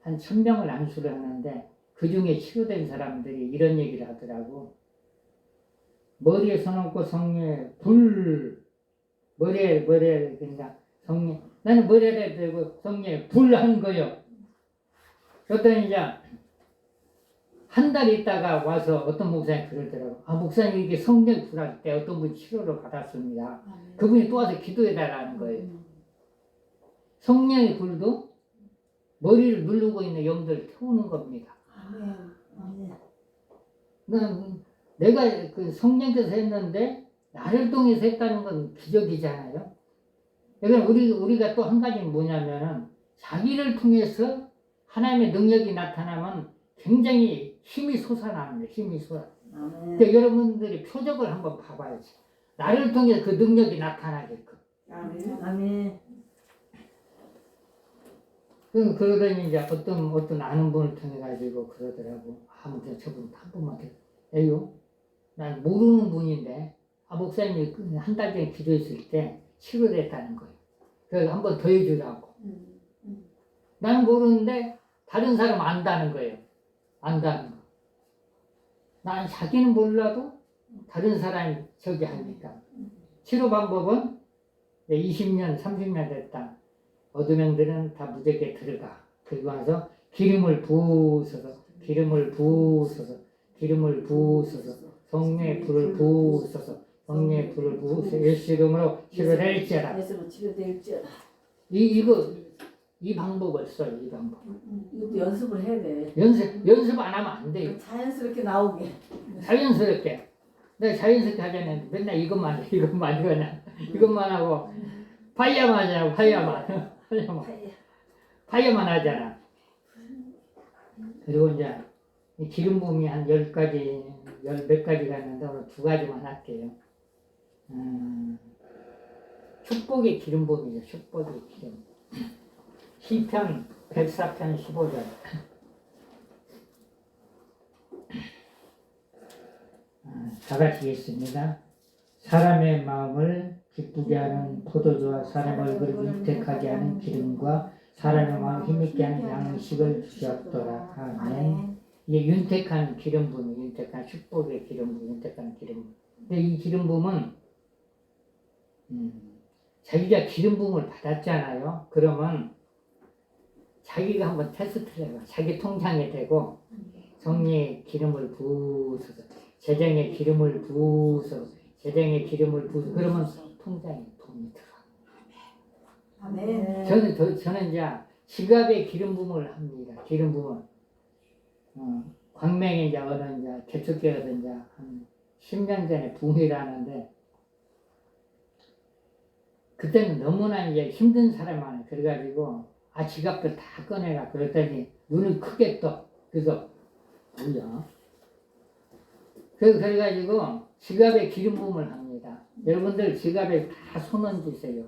한 1000명을 안수를 하는데 그 중에 치료된 사람들이 이런 얘기를 하더라고. 머리에 손 얹고 성령의 불, 머리에 그러니까 성령, 나는 머리에 대고 성령의 불 한 거요. 그랬더니 이제 한 달 있다가 와서 어떤 목사님이 그러더라고. 아, 목사님 이게 성령 불할 때 어떤 분이 치료를 받았습니다. 그분이 또 와서 기도해달라는 거예요. 성령의 불도 머리를 누르고 있는 영들을 태우는 겁니다. 내가 그 성령께서 했는데 나를 통해서 했다는 건 기적이잖아요. 그러니까 우리가 또 한 가지는 뭐냐면은 자기를 통해서 하나님의 능력이 나타나면 굉장히 힘이 솟아나는 거예요. 힘이 솟아. 그러니까 여러분들이 표적을 한번 봐봐야지. 나를 통해서 그 능력이 나타나게끔. 아멘. 그러더니 이제 어떤 아는 분을 통해 가지고 그러더라고. 아무튼 저분 한 분만 에요. 난 모르는 분인데 목사님이 한 달 전에 기도했을 때 치료됐다는 거예요. 그래서 한 번 더 해주라고. 나는 모르는데 다른 사람 안다는 거예요. 안다는 거. 난 자기는 몰라도 다른 사람이 저기 하니까. 치료 방법은 20년, 30년 됐다. 어두명들은 다 무적에 들어가. 그리고 와서 기름을 부으셔서 성령의 불을 부으셔서 성령의 불을 부으셔서 예수 이름으로 치료될지어다. 이 방법을 써요. 이 방법. 이것도 연습을 해야 돼. 연습 안 하면 안 돼요. 자연스럽게 나오게. 자연스럽게. 내가 자연스럽게 하자면 맨날 이것만 하고 파이어만 하잖아. 파이어만 하잖아. 그리고 이제 기름 부음이 한 10가지, 10몇 가지가 있는데 오늘 2가지만 할게요. 축복의 기름 부음이죠. 축복의 기름. 시편 104편 15절. 다 같이 읽겠습니다. 사람의 마음을 기쁘게 하는 포도주와 사람의 얼굴을 윤택하게 하는 기름과 사람의 마음을 힘있게 하는 양식을 주셨더라. 아멘. 이게 윤택한 기름 부음, 윤택한 축복의 기름 부음, 윤택한 기름 부음. 근데 이 기름 부음은 자기가 기름 부음을 받았잖아요. 그러면 자기가 한번 테스트를 해봐. 자기 통장에 대고 성령의 기름을 부으셔서 제정의 기름을 부으셔서 그러면 통장에 돈이 들어. 아멘. 저는 이제 지갑에 기름 부음을 합니다. 기름 부음. 광명에 이제 어느 이제 개척교회에서 이제 한 10년 전에 붕회를 하는데 그때는 너무나 이제 힘든 사람이 많아요. 그래가지고 지갑들 다 꺼내라 그랬더니 눈을 크게 떠. 그래서 뭐야? 그래가지고 지갑에 기름 부음을 합니다. 여러분들 지갑에 다 손 얹으세요.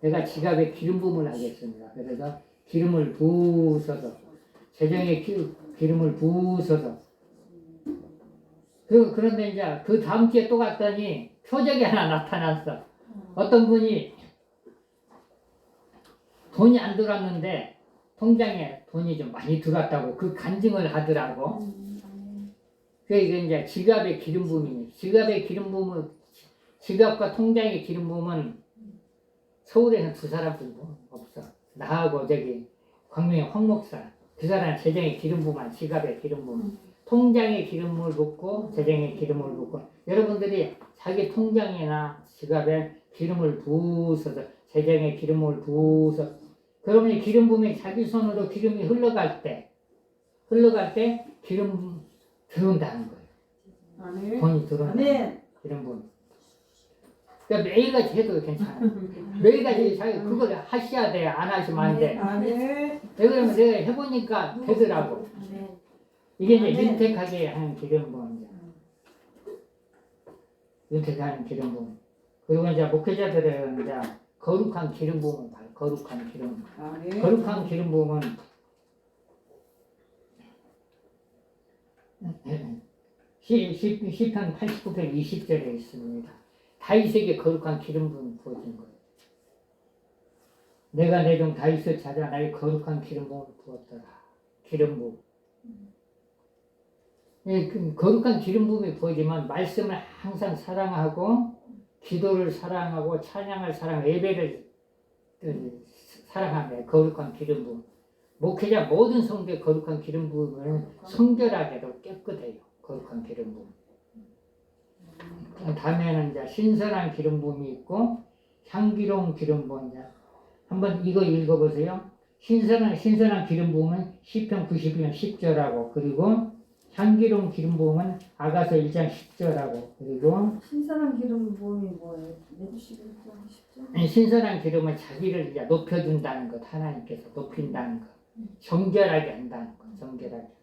내가 지갑에 기름 부음을 하겠습니다. 그래서 기름을 부으셔서 재정에 기름을 부으셔서 그런데 이제 그 다음 주에 또 갔더니 표적이 하나 나타났어. 어떤 분이 돈이 안 들어왔는데 통장에 돈이 좀 많이 들어왔다고 그 간증을 하더라고. 그게 이제 지갑의 기름 부음이네. 지갑과 통장의 기름 부음은 서울에는 2사람뿐이 없어. 나하고 저기 광명의 황 목사. 그 사람은 재정의 기름 부음한 지갑의 기름 부음. 통장에 기름을 붓고 재정에 기름을 붓고 여러분들이 자기 통장이나 지갑에 기름을 부으셔서 재정에 기름을 부으셔서 그러면 기름 부음이 자기 손으로 기름이 흘러갈 때 기름 들어온다는 거예요. 아멘. 돈이 들어온다. 아멘. 기름 부음. 그러니까 매일같이 해도 괜찮아요. 매일같이 자기 그걸 하셔야 돼요. 안 하시면 안 돼. 아멘. 왜 그러면 내가 해보니까 되더라고. 이게 이제 윤택하게 하는 기름 부음이죠. 윤택한 기름 부음. 그리고 이제 목회자들은 이제 거룩한 기름 부음을 봐요. 거룩한 기름. 아멘. 거룩한 기름 부음은 시편 89편 20절에 있습니다. 다윗에게 거룩한 기름 부음이 부어진 거예요. 내가 내 종 다윗을 찾아 나의 거룩한 기름 부음을 부었더라. 기름 부음. 거룩한 기름 부음이 부어지면 말씀을 항상 사랑하고 기도를 사랑하고 찬양을 사랑하고 예배를 사랑하며 거룩한 기름 부음. 목회자 모든 성도의 거룩한 기름 부음은 성결하게도 깨끗해요. 거룩한 기름 부음. 다음에는 이제 신선한 기름 부음이 있고 향기로운 기름 부음. 한번 이거 읽어보세요. 신선한 기름 부음은 시편 92편 10절하고 그리고 향기로운 기름 부음은 아가서 1장 10절하고 그리고 신선한 기름 부음이 뭐예요? 내주시고 싶죠? 신선한 기름은 자기를 이제 높여준다는 것, 하나님께서 높인다는 것, 정결하게 한다는 것, 정결하게 한다는 것.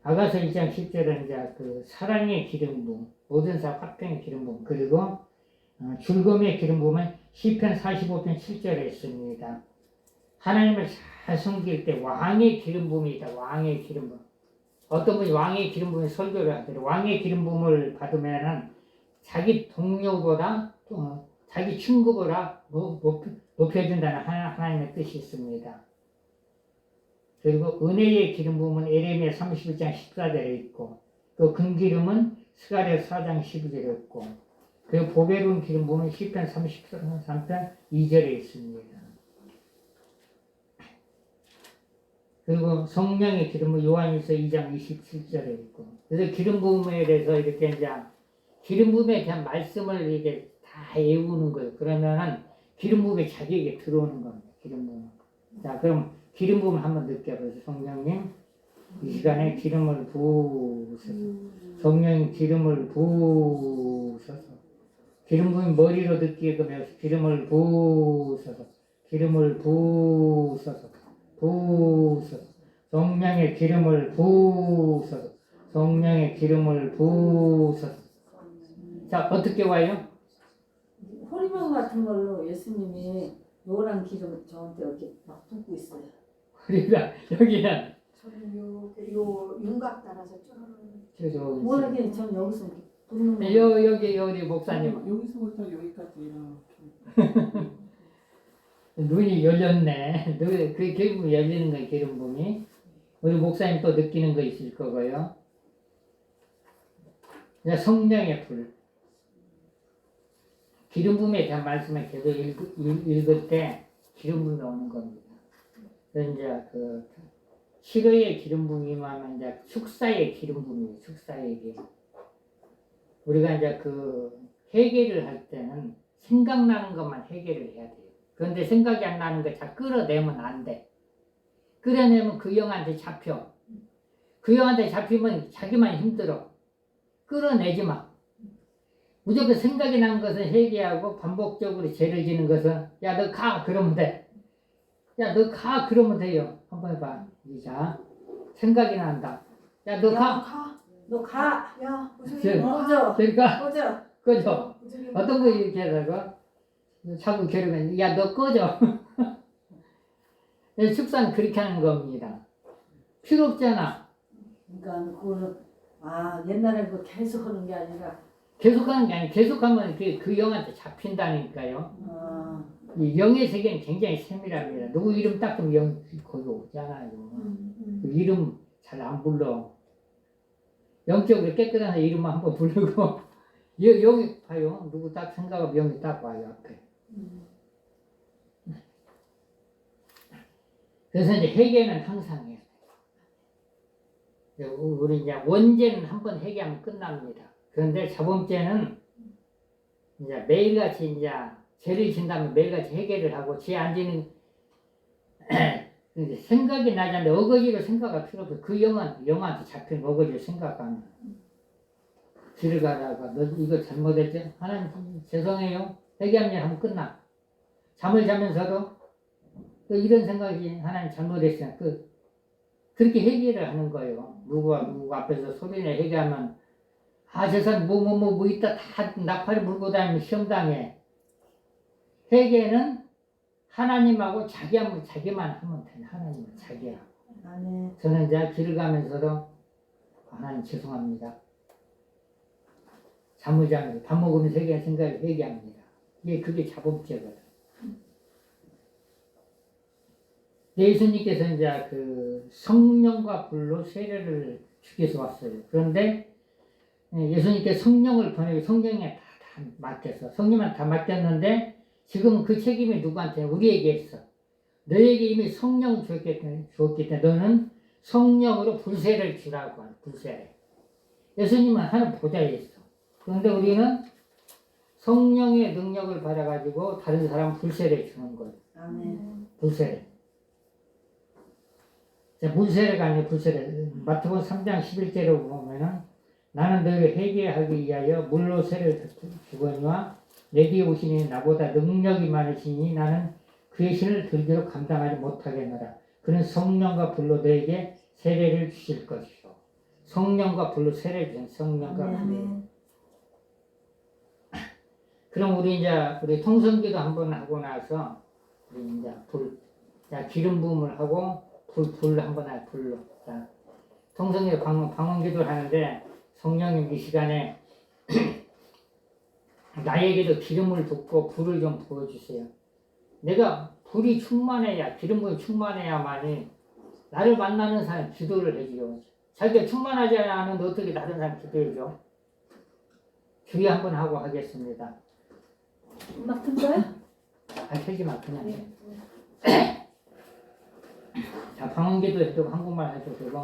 아가서 1장 10절은 이제 그 사랑의 기름 부음, 모든 사 화평의 기름 부음, 그리고 즐거움의 기름 부음은 시편 45편 7절에 있습니다. 하나님을 잘 섬길 때 왕의 기름 부음이 있다. 왕의 기름 부음. 어떤 분이 왕의 기름 부음에 설교를 하더라고요. 왕의 기름 부음을 받으면은 자기 동료보다 자기 친구보다 높여준다는 하나님의 뜻이 있습니다. 그리고 은혜의 기름 부음은 에레미야 31장 14절에 있고 또 금기름은 스가랴 4장 12절에 있고 그리고 보배로운 기름 부음은 시편 33편 2절에 있습니다. 그리고 성령의 기름은 요한일서 2장 27절에 있고 그래서 기름 부음에 대해서 이렇게 이제 기름 부음에 대한 말씀을 이렇게 다 외우는 거예요. 그러면은 기름 부음이 자기에게 들어오는 겁니다. 기름 부음. 자, 그럼 기름 부음 한번 느껴보세요. 성령님 이 시간에 기름을 부으소서. 성령님 기름을 부으소서. 기름 부음이 머리로 느끼게끔 기름을 부으소서. 기름을 부으소서. 부으소서. 성령의 기름을 부으소서. 성령의 기름을 부으소서. 자, 어떻게 와요? 호리병 같은 걸로 예수님이 노란 기름 저한테 이렇게 막 붓고 있어요. 우리가 여기는 저는 요 윤곽 따라서 쭉 모르게 전 여기서 이렇게 붓는 거. 여기 목사님 여기서부터 여기까지 이렇게 눈이 열렸네. 그 기름 부음이 열리는 거예요. 기름 부음이. 우리 목사님 또 느끼는 거 있을 거고요. 성령의 불. 기름 부음에 대한 말씀을 계속 읽을 때 기름 부음이 오는 겁니다. 그래서 이제 그 시로의 기름 부음이 하면 이제 축사의 기름 부음이에요. 축사의 기름. 우리가 이제 그 회개를 할 때는 생각나는 것만 회개를 해야 돼요. 그런데 생각이 안 나는 거 잘 끌어내면 안 돼. 끌어내면 그 영한테 잡혀. 그 영한테 잡히면 자기만 힘들어. 끌어내지 마. 무조건 생각이 난 것은 회개하고 반복적으로 죄를 지는 것은 야 너 가 그러면 돼. 야 너 가 그러면 돼요. 한번 해봐. 자 생각이 난다. 야 너 가. 너 가. 야 꺼져. 그러니까 꺼져. 꺼져. 어떤 거 이렇게 하다가 자꾸 괴롭히면 야 너 꺼져. 축사는 그렇게 하는 겁니다. 필요 없잖아. 그러니까 그거는 옛날에 그 계속 하는 게 아니라 계속하는 게 아니라 계속하면 그 영한테 잡힌다니까요. 이 영의 세계는 굉장히 세밀합니다. 누구 이름 딱 그러면 영 거기 오잖아요. 그 이름 잘 안 불러. 영적으로 깨끗한 이름만 한번 부르고 여기 봐요. 누구 딱 생각하면 영이 딱 와요 앞에. 그래서 이제 회개는 항상 해요. 우리 이제 원죄는 한번 회개하면 끝납니다. 그런데 자범죄는 이제 매일같이 이제 죄를 진다면 매일같이 회개를 하고 죄 안 지는 생각이 나지 않는데 어거지로 생각할 필요 없어. 그 영한테 잡힌 어거지로 생각하면 길을 가다가 너 이거 잘못했지? 하나님 죄송해요. 회개하면 하면 끝나. 잠을 자면서도 또 이런 생각이 하나님 잘못했어요. 그렇게 회개를 하는 거예요. 누구 앞에서 소리내 회개하면 저 사람 뭐 있다 다 나팔이 물고 다니면 시험당해. 회개는 하나님하고 자기만 하면 돼. 하나님 자기야. 아멘. 저는 이제 길을 가면서도 하나님 죄송합니다. 잠을 밥 먹으면서 회개할 생각을 회개합니다. 그게 자범죄거든. 예수님께서 이제 그 성령과 불로 세례를 주께서 왔어요. 그런데 예수님께 성령을 보내고 성령에 다 맡겨서 성령만 다 맡겼는데 지금 그 책임이 누구한테? 우리에게 있어. 너에게 이미 성령 주었기 때문에 너는 성령으로 불세를 주라고 하는 불세례. 예수님은 하늘 보좌에 있어. 그런데 우리는 성령의 능력을 받아가지고 다른 사람 불세례 주는 거예요. 아멘. 불세례. 물세례가 아니라 불세례. 마태복음 3장 11절로 보면은 나는 너희를 회개하기 위하여 물로 세례를 주거니와 내게 오시니 나보다 능력이 많으시니 나는 그의 신을 들기로 감당하지 못하겠노라. 그는 성령과 불로 너에게 세례를 주실 것이요. 성령과 불로 세례를 주신 성령과 불로. 아멘. 그럼 우리 통성기도 한번 하고 나서 우리 이제 기름 부음을 하고 불 한번 할 불로. 자, 통성기도 방언기도를 하는데 성령님 이 시간에 나에게도 기름을 붓고 불을 좀 부어주세요. 내가 불이 충만해야 기름 부음이 충만해야만이 나를 만나는 사람 기도를 해줘요. 자기가 충만하지 않은데 어떻게 다른 사람 기도해줘? 주의 한번 하고 하겠습니다. 음악 튼 거야? 틀지 마 그냥 해. 자, 방언기도 해도 한국말 해도 되고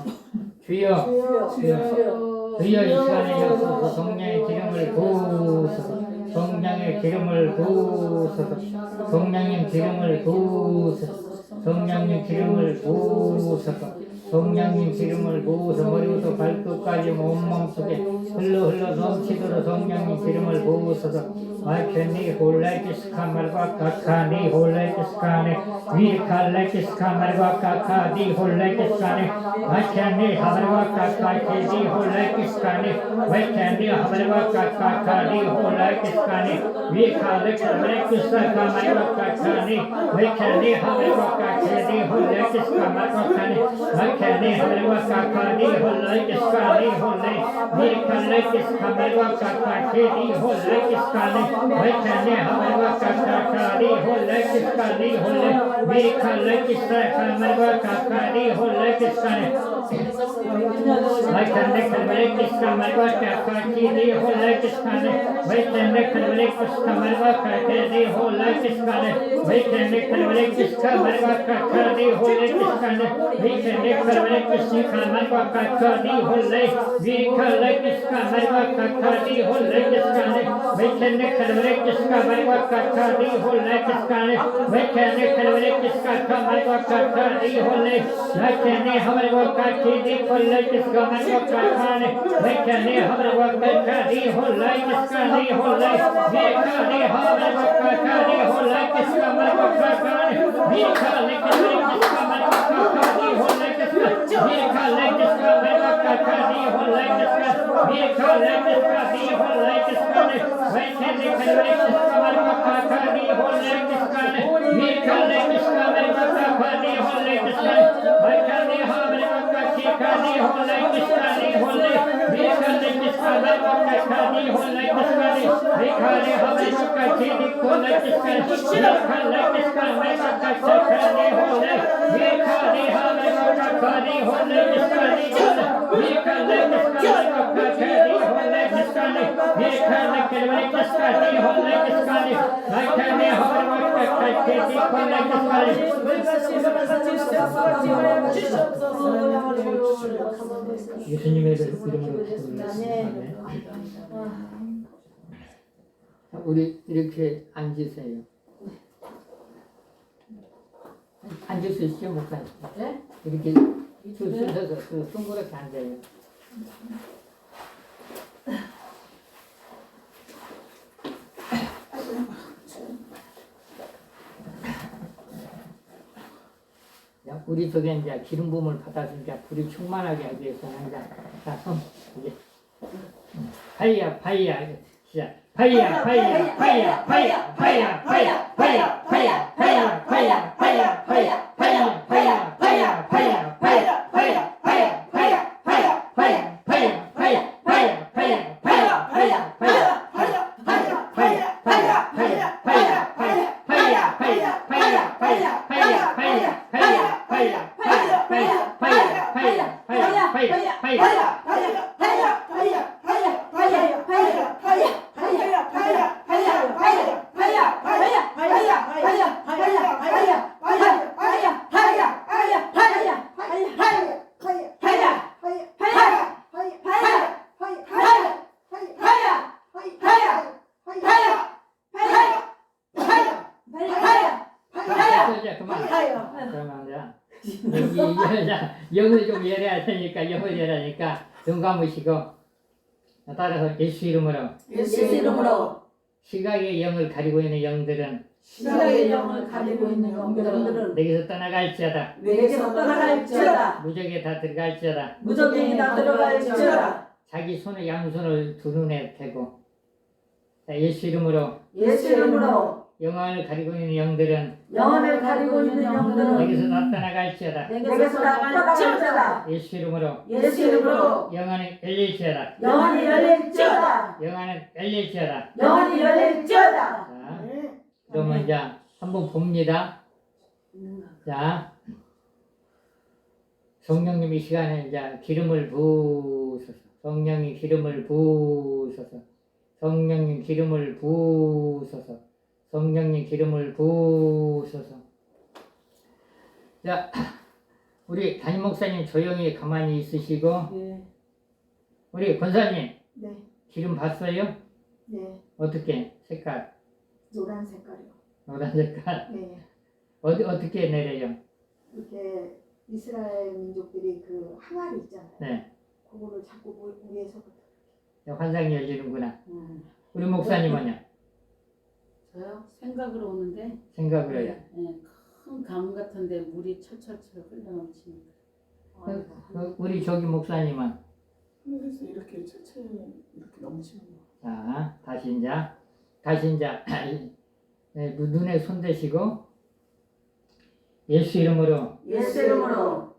주여 주여 이 시간에 여소서 성령의 기름을 부으소서 성령의 기름을 부으소서 성령의 기름을 부으소서 성령의 기름을 부으소서 성령의 기름을 부으소서 머리부터 발끝까지 온몸 속에 흘러 넘치도록 성령의 기름을 부으소서 마이케니 홀레기스카 말과 카카니 홀레기스카네 위칼레기스카 말과 카카니 홀레기스카네 마이케니 하말과 카카니 홀레기스카네 마이케니 하말과 카카니 홀레기스카네 위칼레기스카 말과 카카니 마이케니 하말과 카카니 홀레기스카 말과 카카니 마이케니 하말과 카카니 홀레기스카니 홀레 위칼레기스카 말과 카카니 홀레기스카네 वैचन्य हमारे काकारी होले किसकारी होले विखले किसका हमारे काकारी होले किसकाने वैचन्य खलबले किसका हमारे काकारी होले किसकाने वैचन्य खलबले किसका हमारे काकारी होले किसकाने वैचन्य खलबले किसका हमारे काकारी होले किसकाने वैचन्य खलबले किसका हमारे काकारी होले विखले किसका हमारे काकारी होले किसकाने वैचन्य खलबले किसका मरवा काका नहीं होले किसकाने वे कहने खलबले किसका का मरवा काका नहीं होले वे कहने हमारे वो काकी नहीं होले किसका मरवा काका ने वे कहने हमारे वो काका नहीं होले किसका नहीं होले वे कहने हमारे वो काका नहीं होले किसका मरवा काका ने वे कहने किसका मरवा काका नहीं होले किसका वे कहने किसका मरवा काका नहीं होले किसका वे कहने किसका नहीं होले किसका ने वे कहने खलबले किसका मरवा काका नहीं होले किसका ने वे कहने किसका मरवा काका नहीं होले किसका वे कहने हमारे वो काकी का नहीं होले किसका नहीं होले वे कहने किसका मरवा काका नहीं होले किसका ने वे कहने हमारे वो काकी नहीं होले किसका वे कहने किसका मरवा काका नहीं होले वे कहने हमारे वो काका नहीं होले किसका नहीं होले वे कहने किसका मरवा काका नहीं होले किसका ने वे कहने खलबले किसका नहीं होले किसका ने वे कहने हमारे वो काका नहीं होले किसका ने 예수님의 이름으로 기도했습니다. 우리 이렇게 앉으세요. 앉을 수 있어요, 목사님? 네? 이렇게 서서 동그랗게 앉아요. 우리 속에 이제 기름 부음을 받아서 이제 불이 충만하게 하기 위해서는 이제 손 이제 파이야 파이야 시작. 파이야 파이야 파이야 파이야 파이야 파이야 파이야 파이야 파이야 파이야 파이야 파이야 파이야 파이야 파이야 파이야 파이야 파이야 영을 좀 열어야 되니까 영을 열으니까 눈 감으시고 따라서 예수 이름으로 예수 이름으로 시각의 영을 가리고 있는 영들은 시각의 영을 가지고 있는 영들은 내게서 떠나갈지어다. 내게서 떠나갈지어다. 무적에 다 들어갈지어다. 무적행이 다 들어갈지어다. 자기 손에 양손을 두 눈에 대고 자, 예수 이름으로 예수 이름으로 영혼을 가리고 있는 영들은 영혼을 가지고 있는 영들은 내게서 다 떠나갈지어다. 내게서 떠나갈지어다. 예수 이름으로 예수 이름으로 영혼이 열릴지어다. 영혼이 열릴지어다. 영혼은 열릴지어다. 영혼이 열릴지어다. 자, 그러면 이제 한번 봅니다. 자, 성령님 이 시간에 이제 기름을 부으소서. 성령님 기름을 부으소서. 성령님 기름을 부으소서. 성령님 기름을 부으소서. 자, 우리 담임 목사님 조용히 가만히 있으시고 네. 우리 권사님 네. 기름 봤어요? 네. 어떻게 색깔? 노란 색깔이요. 노란 색깔. 네. 어떻게 내려요? 이렇게 이스라엘 민족들이 그 항아리 있잖아요. 네. 그거를 자꾸 위에서부터. 환상이 열리는구나. 우리 목사님은요? 저요? 생각으로 오는데 생각을 해요. 큰 강 같은데 물이 철철철 흘러넘치는 우리 저기 목사님은 하늘에서 이렇게 철철 이렇게 넘치는 거. 자 다시 이제 네, 눈에 손 대시고 예수 이름으로 예수 이름으로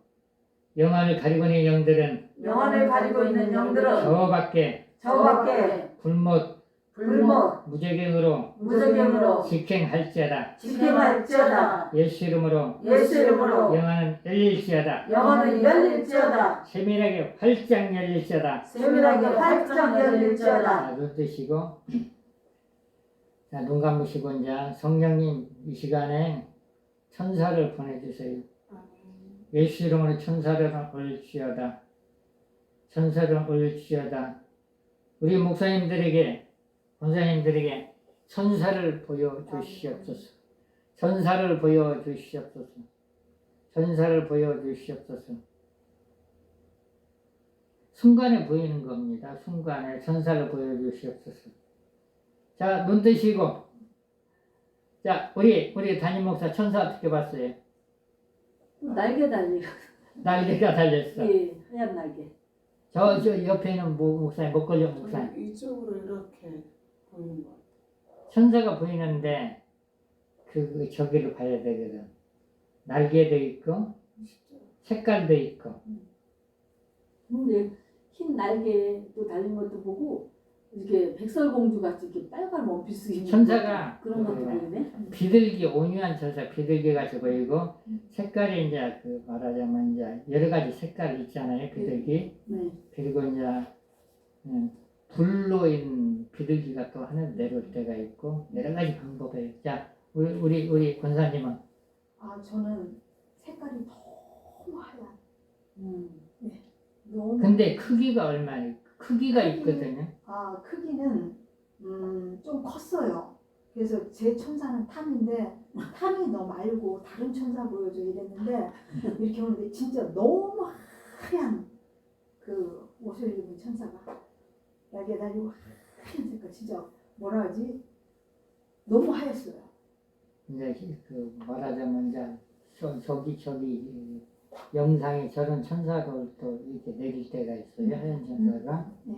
영혼을 가리고 있는 영들은 영혼을 가지고 있는 영들은 저밖에 저밖에 불못 불못 무적행으로 무적행으로 직행할지어다. 직행할지어다. 예수 이름으로 예수 이름으로 영혼은 열릴지어다. 영혼은 열릴지어다. 세밀하게 활짝 열릴지어다. 세밀하게 활짝 열릴지어다. 자, 눈 뜨시고 자, 눈 감으시고 이제 성령님 이 시간에 천사를 보내주세요. 예수 이름으로 천사를 올지어다. 천사를 올지어다. 우리 목사님들에게 권사님들에게 천사를 보여주시옵소서. 천사를 보여주시옵소서. 천사를 보여주시옵소서. 순간에 보이는 겁니다. 순간에 천사를 보여주시옵소서. 자, 눈 뜨시고 자, 우리 담임 목사 천사 어떻게 봤어요? 날개 달리고. 날개가 달렸어. 예, 하얀 날개. 저 옆에는 목사님, 목걸이 목사님. 이쪽으로 이렇게 보이는 거. 천사가 보이는데 저기를 봐야 되거든. 날개도 있고 색깔도 있고. 근데 흰 날개도 달린 것도 보고 이렇게 백설공주 같이 이렇게 빨간 원피스 입는 천사가 그런 것도 보이네. 비둘기 온유한 천사 비둘기 같이 보이고 색깔이 이제 말하자면 이제 여러 가지 색깔이 있잖아요. 비둘기. 네. 그리고 이제 불로인 비둘기가 또 하나 내려올 때가 있고 여러 가지 방법이에요. 자, 우리 권사님은 저는 색깔이 너무 하얀. 네. 너무. 근데 크기가 얼마예요? 크기가 있거든요. 크기는 좀 컸어요. 그래서 제 천사는 탐인데 탐이 너 말고 다른 천사 보여줘 이랬는데 이렇게 오는데 진짜 너무 하얀 그 옷을 입은 천사가 날개 달리고 하얀 색깔 진짜 뭐라 하지? 너무 하였어요. 이제 말하자면 이제 저기 영상에 저런 천사도 또 이렇게 내릴 때가 있어요. 하얀 천사가. 네.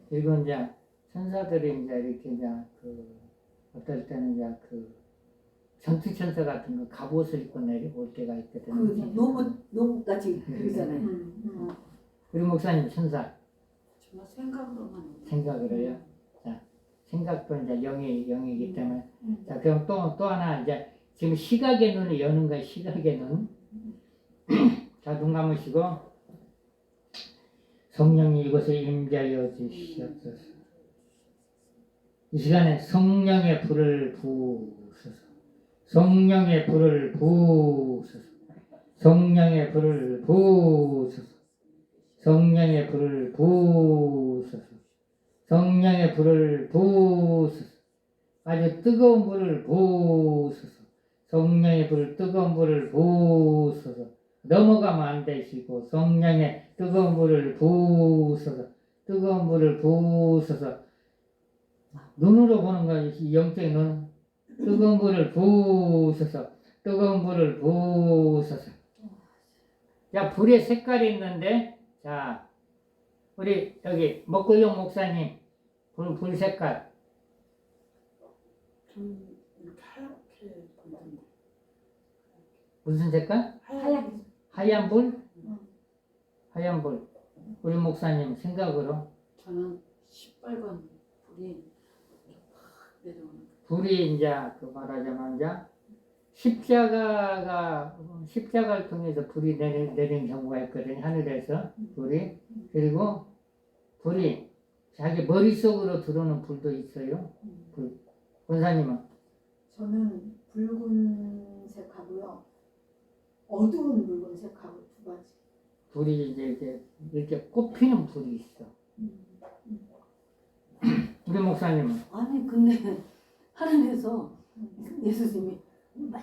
그리고 이제 천사들이 이제 이렇게 이제 그 어떨 때는 이제 그 전투 천사 같은 거 갑옷을 입고 내려올 때가 있거든요. 그 노무까지 그러잖아요. 우리 목사님 천사 정말 생각으로만 생각을 해요. 자, 생각도 이제 영이기 때문에. 자, 그럼 또 하나 이제 지금 시각의 눈을 여는 거예요. 시각의 눈. 자, 눈 감으시고 성령이 이곳에 임재하여 주시옵소서. 이 시간에 성령의 불을 부으소서. 성령의 불을 부으소서. 성령의 불을 부으소서. 성령의 불을 부으소서. 성령의 불을 부으소서. 아주 뜨거운 불을 부으소서. 성령의 불을 뜨거운 불을 부으소서. 넘어가면 안 되시고 성령의 뜨거운 불을 부으소서. 뜨거운 불을 부으소서. 눈으로 보는 것이 영적인 눈. 뜨거운 불을 부으소서. 뜨거운 불을 부으소서. 자, 불의 색깔이 있는데, 자, 우리 여기 먹골용 목사님 불 색깔 좀 이렇게 하얗게 보이던데. 무슨 색깔? 하얗게. 하얀 불? 하얀 불. 우리 목사님 생각으로 저는 시뻘건 불이 확 내려오는 거. 불이 이제 그 말하자면 이제 십자가를 통해서 불이 내린 경우가 있거든요. 하늘에서 불이. 그리고 불이 자기 머릿속으로 들어오는 불도 있어요. 불. 권사님은? 저는 붉은색하고요. 어두운 붉은색하고 두 가지. 불이 이제 이렇게 꽃피는 불이 있어. 우리 목사님은? 아니 근데 하늘에서 예수님이 막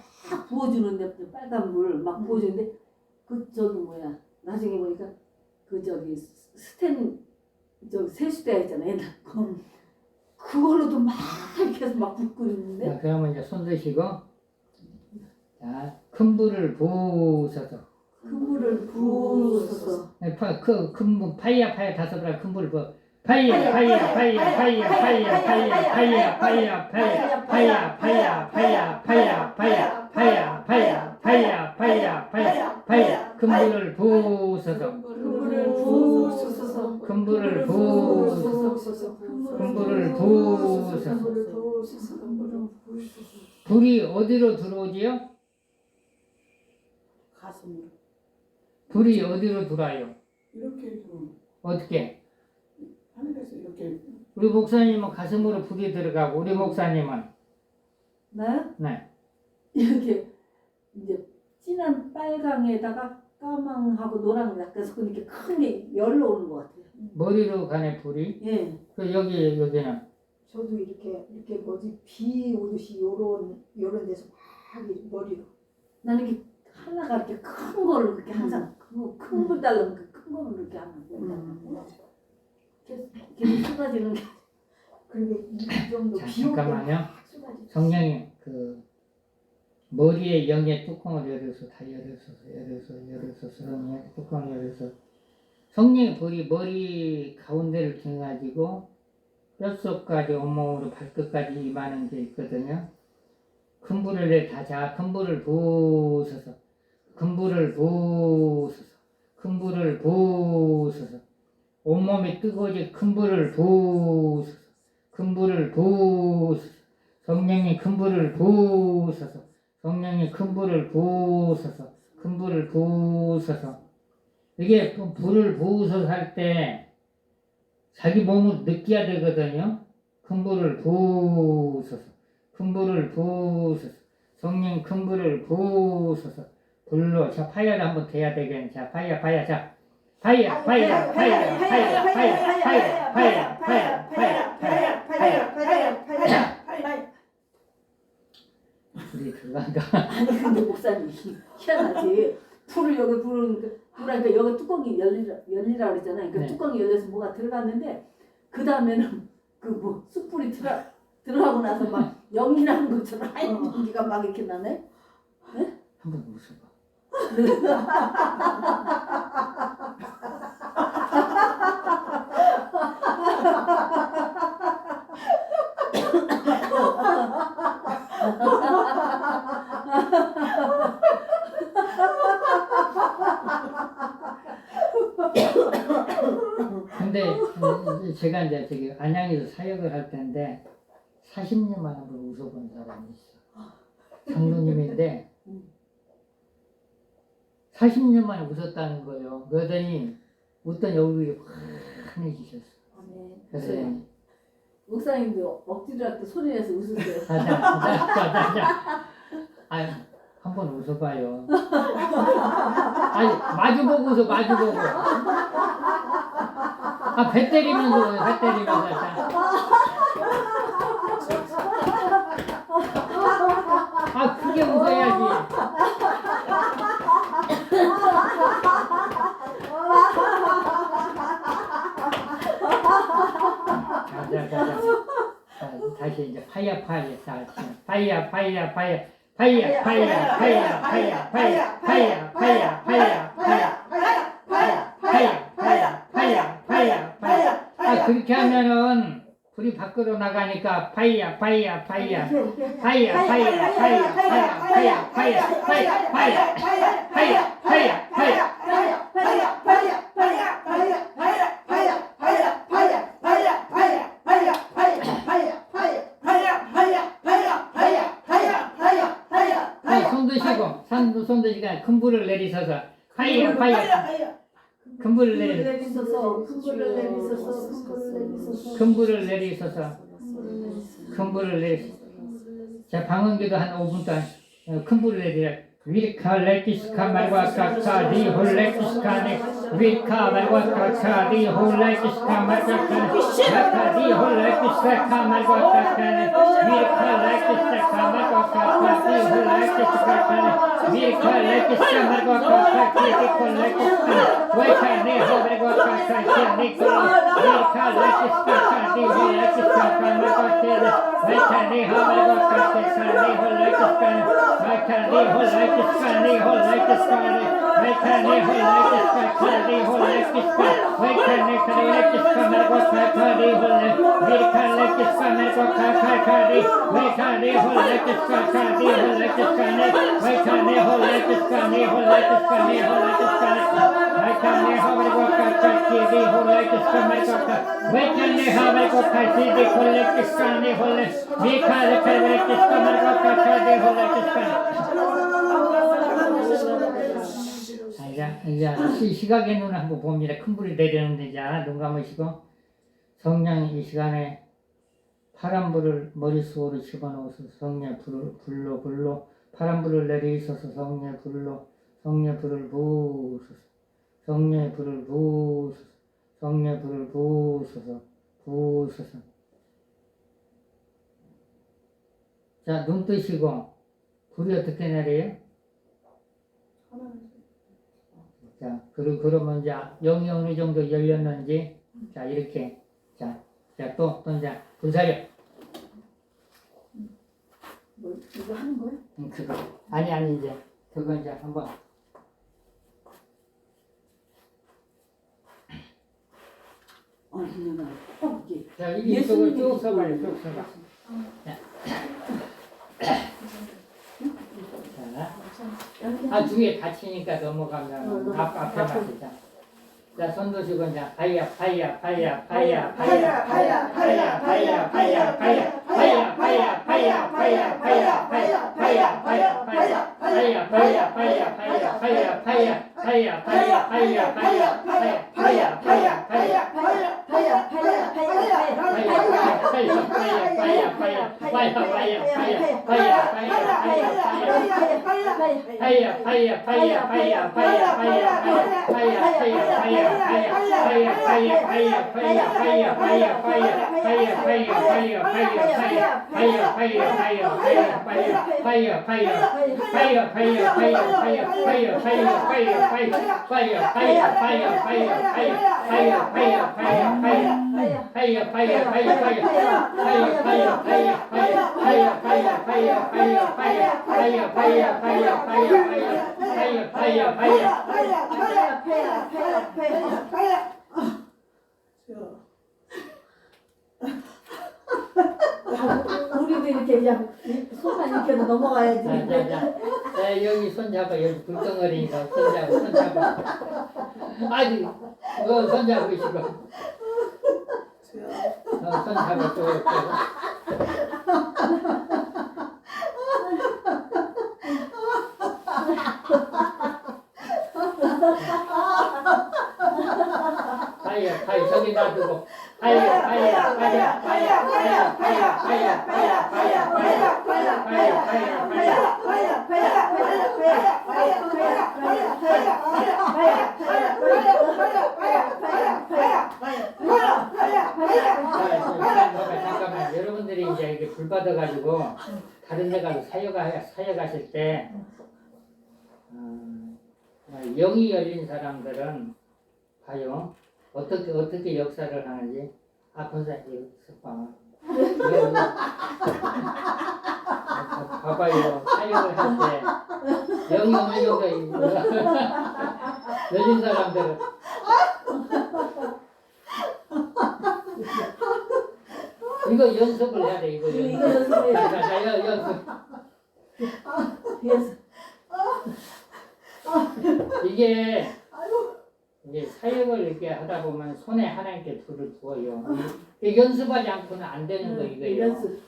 부어주는데 빨간 물 막 부어주는데 그 저기 뭐야 나중에 보니까 그 저기 스탠 저기 세수대야 있잖아 옛날 거 그걸로도 막 이렇게 해서 막 붓고 있는데 자, 그러면 이제 손 드시고 자, 큰 불을 부으셔서 그 물을 부어서 큰 불 파이야 다섯 발 큰 불을 부어 파이야 큰 불을 부으셔서 그물을 부으소서 큰 불을 부으셔서 큰 불을 부으셔서 불이 어디로 들어오지요? 가슴으로 불이 어디로 들어와요? 이렇게 좀 어떻게? 하늘에서 이렇게 우리 목사님은 가슴으로 불이 들어가고 우리 목사님은 나요? 네. 이렇게 이제 진한 빨강에다가 까망하고 노랑 약간 섞은 이렇게 큰 게 열로 오는 것 같아요. 머리로 가네 불이. 예. 그 여기는 저도 이렇게 뭐지 비 오듯이 요런 데서 막 머리로. 나는 이게 하나가 이렇게 큰 거를 그렇게 항상 큰 물 달라면 큰 거를 이렇게 하는 거예요. 계속 쏟아지는 게. 그리고 이 정도 자, 비 올 때 잠깐만요. 쏟아지죠. 성령이 그 머리에 영의 뚜껑을 열어서 다 열어서 성령의 뚜껑을 열어서 성령의 불이 머리 가운데를 통해 가지고 뼛속까지 온몸으로 발끝까지 임하는 게 있거든요. 큰 불을 내다자 큰 불을 부으셔서 큰 불을 부으셔서 큰 불을 부으셔서 온몸이 뜨거워지 큰 불을 부으셔서 큰 불을 부으셔서 성령이 큰 불을 부으셔서 성령이 큰 불을 부으셔서 큰 불을 부으셔서 이게 불을 부으셔서 할 때 자기 몸을 느껴야 되거든요. 큰 불을 부으셔서 큰 불을 부으셔서 성령 큰 불을 부으셔서 불로 자 파이어를 한번 대야 되겠네. 자 파이어 자 파이어 불이 들어간다. 아니 근데 목사님 희한하지. 불을 여기 불으니까 여기 뚜껑이 열리라 그랬잖아요. 그 네. 뚜껑이 열려서 뭐가 들어갔는데 그 다음에는 그 뭐 숯불이 들어가고 나서 막 연기나는 것처럼 하얀 연기가 막 이렇게 나네. 한번 웃어봐. 제가 이제 저기 안양에서 사역을 할 때인데 40년 만에 한번 웃어본 사람이 있어. 장로님인데 40년 만에 웃었다는 거예요. 그러더니 웃더니 얼굴이 환해지셨어. 그래서 목사님도 억지로 할 때 소리 내서 웃으세요. 자자. 아니 한번 웃어봐요. 아니 마주보고 웃어 마주보고. 아 배 때리면서 웃어, 배 때리면서. 자. 아 크게 웃어야지. 가자. 다시 이제 파야. 아 그렇게 하면은 불이 밖으로 나가니까 파야. 손 드시고 손 드시고 큰 불을 내리셔서 파야 큰 불을 내리셔서 큰 불을 내리셔서 자 방언기도 한 5분 동안 큰 불을 내리라 위카 레키스카 말고 아까카 리홀레키스카네 위카 말고 아까카 리홀레키스카 말고 아까카 리홀레키스카 말고 아까카네 위카 레키스카 말고 아까카 리홀레키스카네 위카 레키스카 말고 아까카 리홀레키스카네 위카네 말고 아까카 리콜 위카 레키스카 리홀레키스카 말고 아까카 위카네 말고 아까카 리홀레키스카네 위카 리홀레키스카 이제 시각의 눈을 한번 봅니다. 큰 불이 내리는데 이제 눈 감으시고 성령 이 시간에 파란 불을 머릿속으로 집어넣어서 성령의 불로 파란 불을 내리셔서 성령의 불로 성령의 불을 부으소서 성령의 불을 부으소서 성령의 불을 부으소서 자 눈 뜨시고 불이 어떻게 내려요? 자, 그러면 이제 영이 어느 정도 열렸는지, 자, 이렇게, 또 이제, 불사려. 뭐 이거 하는 거야? 그거. 아니, 이제, 그거 이제 한번. 내가 이게 자, 이쪽을 쭉 서봐요, 쭉 서봐. 자, 뒤에 다치니까 넘어가면 앞에 맞자. 자, 손 드시고 이제 파야. 우리도 이렇게 그냥 손만 이렇게 해도 넘어가야지. 자, 여기 손 잡아. 여기 불덩어리니까 손 잡아. 아니, 손 잡으시고. 손 잡아 또. 파이야 저기 놔두고 파이야 잠깐만 여러분들이 이제 이게 불 받아가지고 다른 데 가서 사역하실 때 영이 열린 사람들은 봐요. 어떻게 역사를 하는지. 권사 이거 봐. 봐봐요. 사역을 할 때 영이 어느 정도 열린 사람들은 이거 연습을 해야 돼. 이거 연습해야 돼. 자, 연습. 이게 사역을 이렇게 하다 보면 손에 하나님께 불을 부어요. 이게 연습하지 않고는 안 되는 거 이거예요. 연습.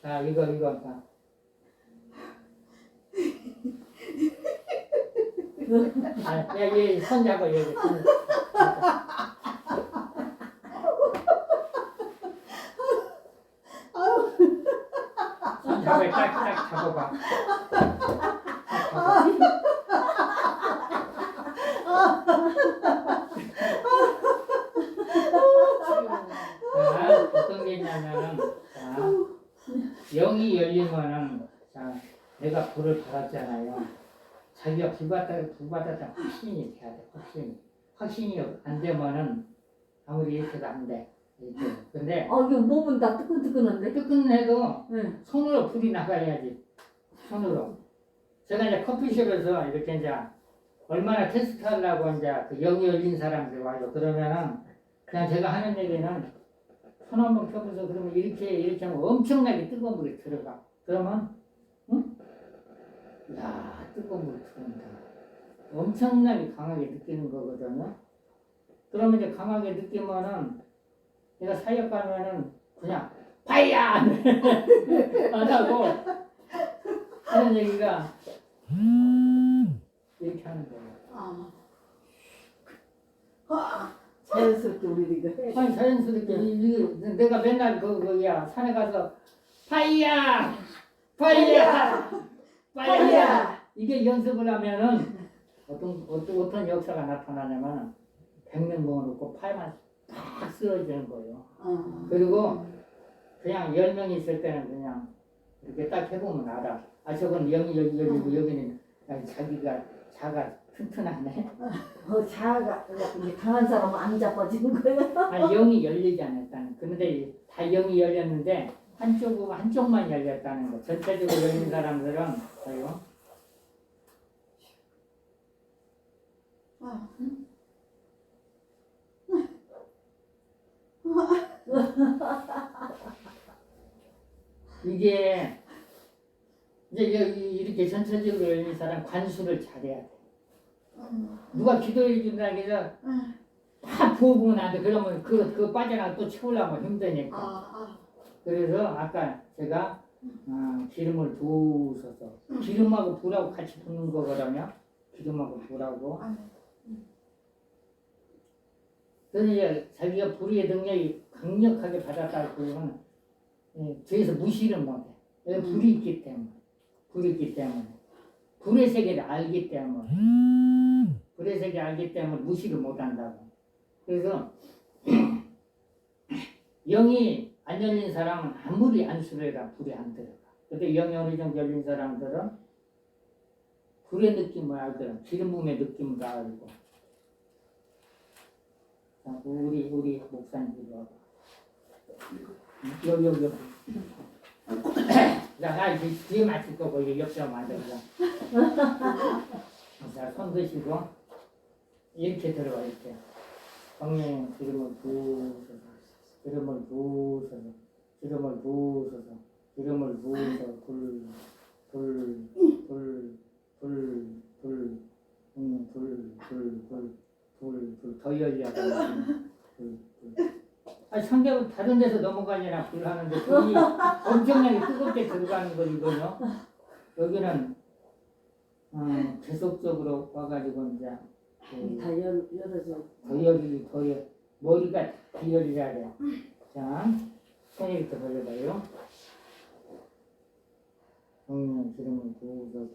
자, 이거 자. 얘 손 잡아 여기. 손 잡아 딱 잡아봐. 어떤 게 있냐면은 영이 열리면은 내가 불을 받았잖아요. 자기가 불 받았다는 확신이 돼야 돼. 확신이 안 되면은 아무리 이렇게도 안 돼. 이렇게. 근데 이거 몸은 다 뜨끈뜨끈한데? 뜨끈해도 응. 손으로 불이 나가야지. 손으로. 제가 이제 커피숍에서 이렇게 이제 얼마나 테스트 하려고 이제 그 영이 열린 사람들 와요. 그러면은 그냥 제가 하는 얘기는 손 한번 펴보세요. 그러면 이렇게 하면 엄청나게 뜨거운 물이 들어가. 그러면 야 뜨거운 물이 들어온다. 엄청나게 강하게 느끼는 거거든요. 그러면 이제 강하게 느끼면은 내가 사역 가면은 그냥 파이야 안 하고 하는 얘기가 이렇게 하는 거예요. 자연스럽게 우리 이거 해. 아니 자연스럽게 내가 맨날 거기야 산에 가서 파이야 이게 연습을 하면은 어떤 역사가 나타나냐면 100명 모아놓고 팔만 팍 쓰러지는 거예요. 그리고 그냥 10명이 있을 때는 그냥 이렇게 딱 해보면 알아. 저건 영이 열리고 여기는 자가 튼튼하네. 자아가 이제 강한 사람은 안 자빠지는 거예요. 영이 열리지 않았다는. 그런데 다 영이 열렸는데 한쪽만 열렸다는 거. 전체적으로 열린 사람들은 봐요. 이게 이제 이렇게 전체적으로 열린 사람 관수를 잘해야 돼. 누가 기도해 준다는 게 다 부어보면 안 돼. 그러면 그 빠져나가 또 채우려면 힘드니까. 그래서 아까 제가 기름을 부으셔서 기름하고 불하고 같이 붓는 거거든요. 기름하고 불하고. 그래서 이제 자기가 불의 능력이 강력하게 받았다고 그러면 뒤에서 무시를 못해. 불이 있기 때문에. 불의 세계를 알기 때문에. 불의 세계 알기 때문에 무시를 못한다고. 그래서 영이 안 열린 사람은 아무리 안수해라 불이 안 들어가. 근데 영이 어느 정도 열린 사람들은 불의 느낌을 알더라. 기름 부음의 느낌을 알고. 자, 우리 목사님 이리 와봐. 여기. 자, 뒤에 맞출 거고 옆으로 만들자. 자, 손 드시고 이렇게 들어가 이렇게. 성령 기름을 부으셔서 불 더 열려야 돼. 아, 상대가 다른 데서 넘어가려나 불 하는데 불이 엄청나게 뜨겁게 들어가는 거 이거요. 여기는 계속적으로 와가지고 이제 다 열어줘. 더 머리가 비열이라 그래. 자, 손 이렇게 벌려봐요. 성령 기름을 부어서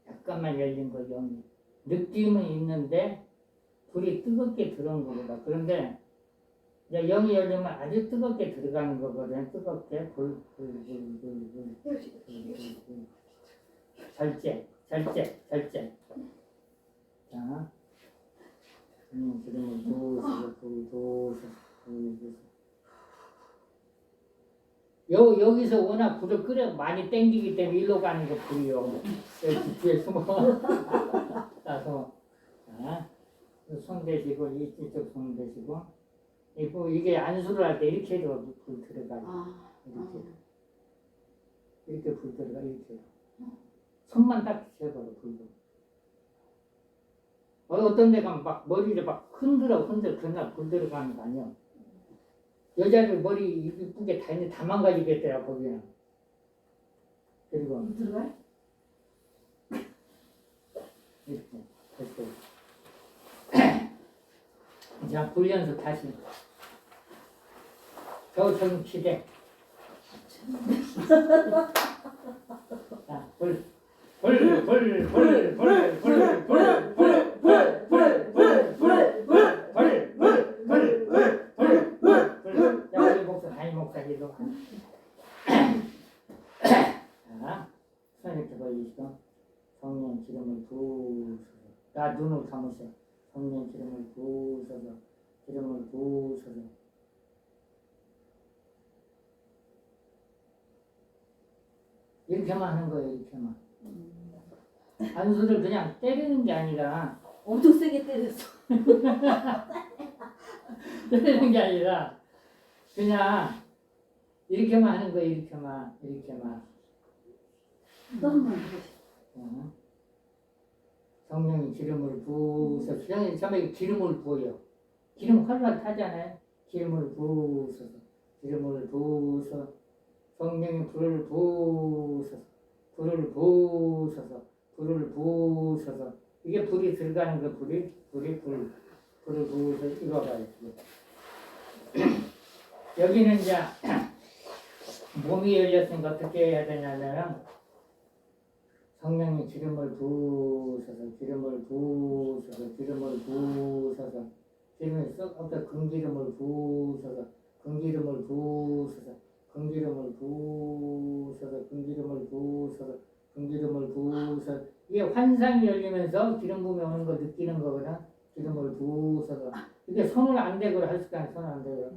잠깐만 열린 거 영이 느낌은 있는데 불이 뜨겁게 들어온 거보다. 그런데 이제 영이 열리면 아주 뜨겁게 들어가는 거거든. 뜨겁게 불. 절제. 자, 기름을 부어서 여기서 워낙 불을 많이 땡기기 때문에 일로 가는 거 불이요. 여기 뒤에 숨어 나서 손 대시고 이쪽 손 대시고 이게 안수를 할 때 이렇게 해도 불 들어가요. 이렇게 불 들어가 이렇게 손만 딱 대버려 불도. 어떤 데가 막 머리를 막 흔들어 그날 불 들어가는 거 아니야. 여자들 머리 이쁘게 다 있는데 다 망가지겠더라 거기는. 그리고 들어가요? 이렇게 됐어요. 자, 불 연습 다시. 저처럼 기대. 자, 불. 다니 목사기도. 자, 손 이렇게 벌리시고 성령 기름을 부으셔서 나 눈을 감으셔. 성령 기름을 부으셔서 이렇게만 하는 거예요. 이렇게만. 안수를 그냥 때리는 게 아니라 엄청 세게 때렸어. 때리는 게 아니라 그냥 이렇게만 하는 거예요. 이렇게만. 또 한 번 해보세요. 성령이 기름을 부으셔서 처음에 기름을 부어요. 기름 활활 타잖아요. 기름을 부으셔서 성령이 불을 부으셔서 이게 불이 들어가는 거 불을 부으셔서 이거 봐요. 여기는 이제 몸이 열렸으니까 어떻게 해야 되냐면 성령이 기름을 부으셔서 기름을 썩 없다 금기름을 부으셔서 이게 환상이 열리면서 기름 부음이 오는 거 느끼는 거거든. 기름을 부으셔서 이게 손을 안 대고 할 수가 아니야. 손을 안 대고.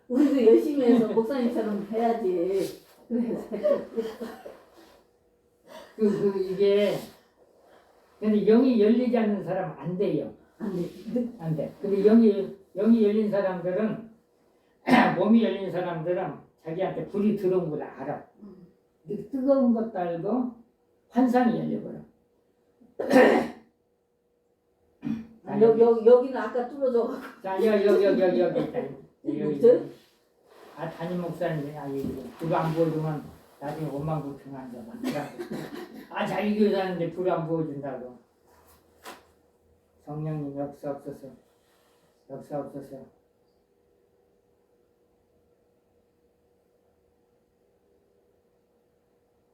우리도 열심히 해서 목사님처럼 해야지. 그래서 이게 근데 영이 열리지 않는 사람은 안 돼요. 안 돼. 근데 영이 열린 사람들은 몸이 열린 사람들은 자기한테 불이 들어온 걸 알아. 뜨거운 것도 알고 환상이 열려버려. 여기는 아까 뚫어져. 자, 여기 있다. 목줄? 아, 담임 목사님, 불 안 보여주면 나중에 원망 불평한다. 아, 자기 교회 사는데 불 안 보여준다고. 성령님 역사 없어서.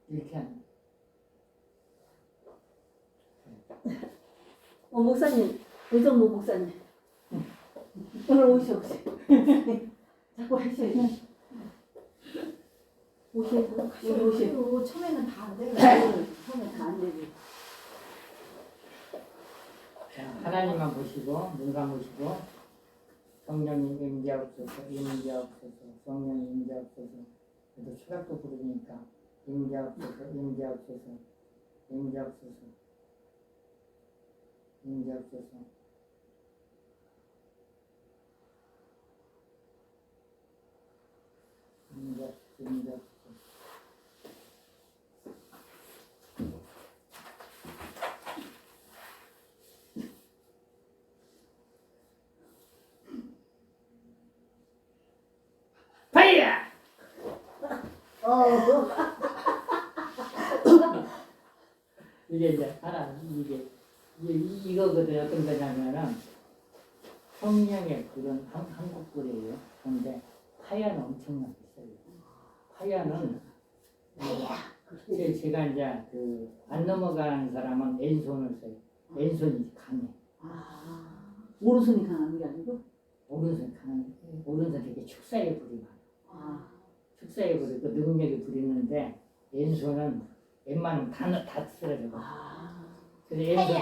이렇게 하는. 목사님, 의정부 목사님. 오늘 오셔. 자꾸 하셔야지. 오셔. 처음에는 다 안 돼요. 처음에 다 안 되지. 자, 하나님만 보시고 눈 감으시고 성령님 임재하옵소서. 성령님 임재하옵소서. 그래도 철학도 부르니까 임재하옵소서. 임재하옵소서. 이게 이제 하나 이거거든. 어떤 거냐면은 성령의 불은 한국 불이에요. 그런데 파야는 엄청나게 있어요. 파야는 제가 이제 그 안 넘어가는 사람은 왼손을 써요. 왼손이 강해. 오른손이 강한 게 아니고. 오른손 강한. 오른손 되게 축사의 불이 많아. 아, 축사의 불이 그 능력이 부리는데 왼손은 웬만하면 다 쓰러져. 그래서 왼손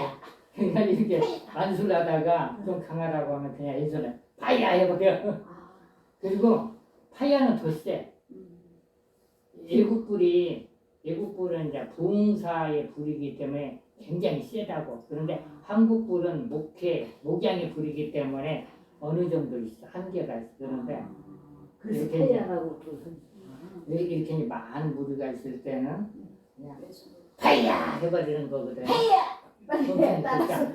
그냥 이렇게 만수를 하다가 좀 강하다고 하면 그냥 왼손에 파야 해버려. 그리고 파야는 더 세. 애국불은 이제 부흥사의 불이기 때문에 굉장히 세다고. 그런데 한국불은 목양의 불이기 때문에 어느 정도 있어. 한계가 있어. 그런데 그래서 이렇게 이제 태야라고 또. 이렇게 이제 많은 무리가 있을 때는 그냥 파야 해버리는 거거든. 빨리 따라서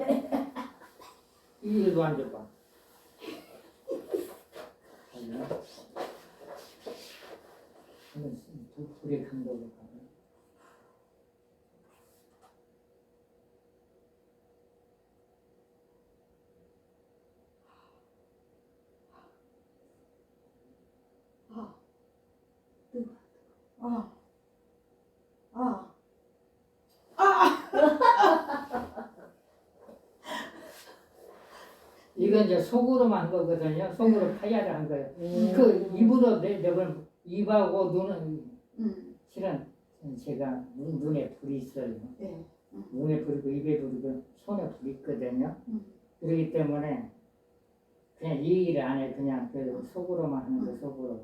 이리로 앉아봐. 불의 강도를 봐. 이건 이제 속으로만 한 거거든요. 속으로 파야를 한 거예요. 그 입으로 내번 입하고 눈은 실은 제가 눈에 불이 있어요. 네. 눈에 불이고 입에 불이고 손에 불이 있거든요. 그렇기 때문에 그냥 이 일을 안 해. 그냥 그 속으로만 하는 거 속으로.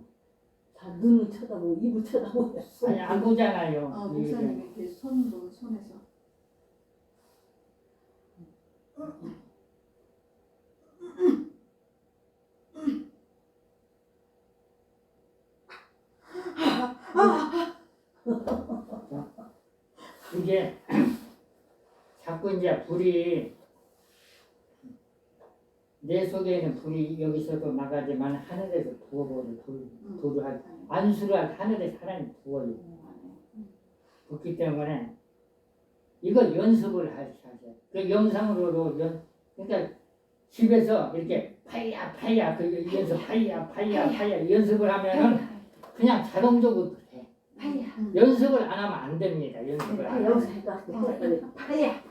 다 눈을 쳐다보고 입을 쳐다보고. 아니 안 보잖아요. 이 일을. 목사님 이렇게 손으로 손에서 이게 자꾸 이제 불이 내 속에 있는 불이 여기서도 나가지만 하늘에서 부어버려. 불을 할 안수를 할 하늘에 하나님 부어요. 그렇기 때문에 이걸 연습을 하셔야 돼요. 그 영상으로도 그러니까 집에서 이렇게 파야 그 연습 파야 연습을 하면은 그냥 자동적으로 돼. 연습을 안 하면 안 됩니다. 연습을 안 여기서 하면. 할까? 파야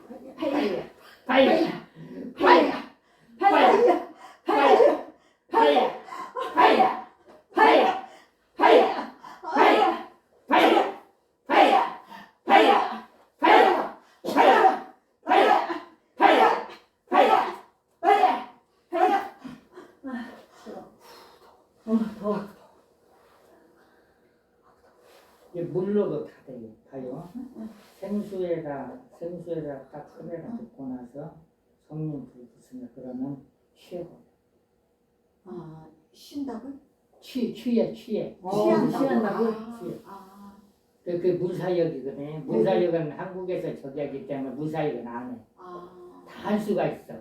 이게 물로도 다 돼요. 봐요. 생수에다 딱 끓여다 붓고 나서 성령 불 붙으면 그러면 취해버려. 쉰다고요? 취해. 취한다고? 취해. 그 무사역이거든요. 무사역은 한국에서 저기하기 때문에 무사역은 안 해. 다 할 수가 있어.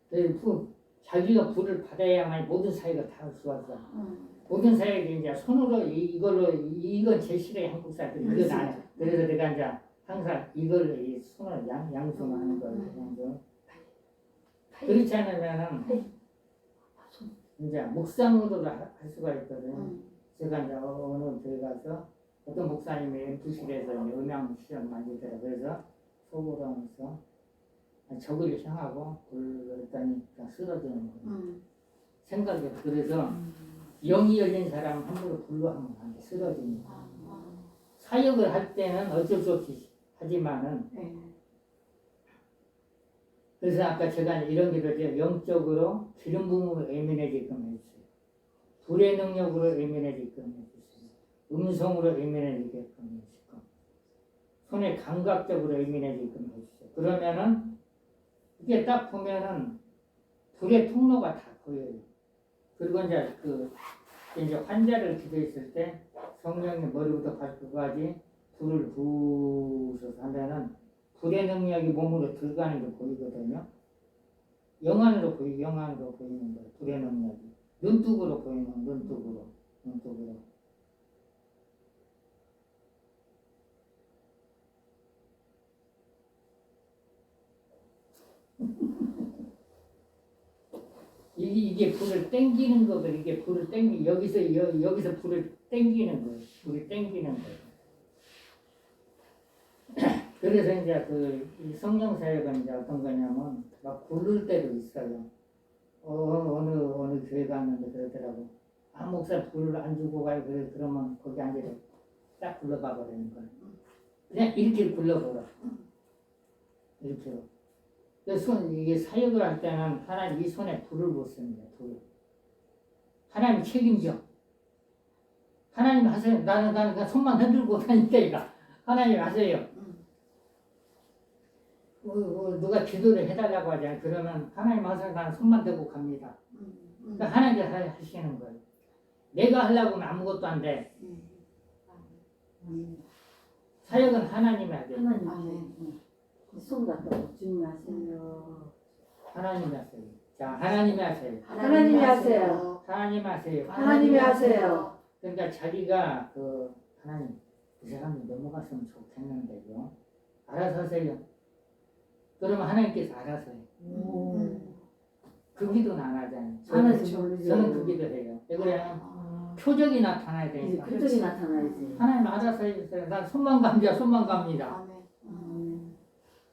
그래서 자기가 불을 받아야만 모든 사역을 다 할 수가 있어. 모든 사역이 이제 손으로 이건 제일 싫어요. 한국 사람들이. 이건 안 해. 그래서 내가 이제 항상 이걸 이 손을 양손하는 거예요. 그냥 그렇지 않으면은 이제 묵상으로도 할 수가 있거든요. 제가 이제 어느 들어가서 어떤 목사님이 엠프실에서 음향 시험 만들더라고요. 그래서 속으로 하면서 저기를 향하고 불렀더니 그냥 쓰러지는 거예요. 생각이 그래서 영이 열린 사람은 함부로 불로 하면 안 돼. 쓰러집니다. 사역을 할 때는 어쩔 수 없이 하지만은 그래서 아까 제가 이런 기도를 영적으로 기름 부음으로 예민해지게끔 해주세요. 불의 능력으로 예민해지게끔 해주세요. 음성으로 예민해지게끔 해주시고 손의 감각적으로 예민해지게끔 해주세요. 그러면은 이게 딱 보면은 불의 통로가 다 보여요. 그리고 이제 환자를 기도했을 때 성령님 머리부터 발끝까지 불을 부으셔서 하면은 불의 능력이 몸으로 들어가는 게 보이거든요. 영안으로 보이는 거예요. 불의 능력이 눈뜨고로 보이는 눈뜨고로. 이게 불을 땡기는 거고 이게 불을 여기서 불을 땡기는 거예요. 불이 땡기는 거예요. 그래서 이제 이 성령 사역은 이제 어떤 거냐면 막 굴를 때도 있어요. 어느 교회 갔는데 그러더라고. 아 목사 불을 안 주고 가요. 그러면 거기 앉아서 딱 굴러가 버리는 거예요. 그냥 이렇게 굴러버려. 이렇게. 그래서 이게 사역을 할 때는 하나님 이 손에 불을 붓습니다. 불을. 하나님 책임져. 하나님 하세요. 나는 그냥 손만 흔들고 다니니까 하나님 하세요. 누가 기도를 해달라고 하잖아요. 그러면 하나님 하세요. 나는 손만 대고 갑니다. 그러니까 하나님께서 하시는 거예요. 내가 하려고 하면 아무것도 안 돼. 사역은 하나님이 하게. 하나님. 손 갖다 주님 하세요. 하나님이 하세요. 자, 하나님이 하세요. 하나님이 하세요. 하나님 하세요. 하나님이 하세요. 그러니까 자기가 하나님 이 사람이 넘어갔으면 좋겠는데요. 알아서 하세요. 그러면 하나님께서 알아서 해요. 그 기도는 안 하잖아요. 저는 그 기도 해요. 왜 그래요? 표적이 나타나야 되니까. 표적이 나타나야지. 하나님 알아서 해주세요. 난 손만 갑니다.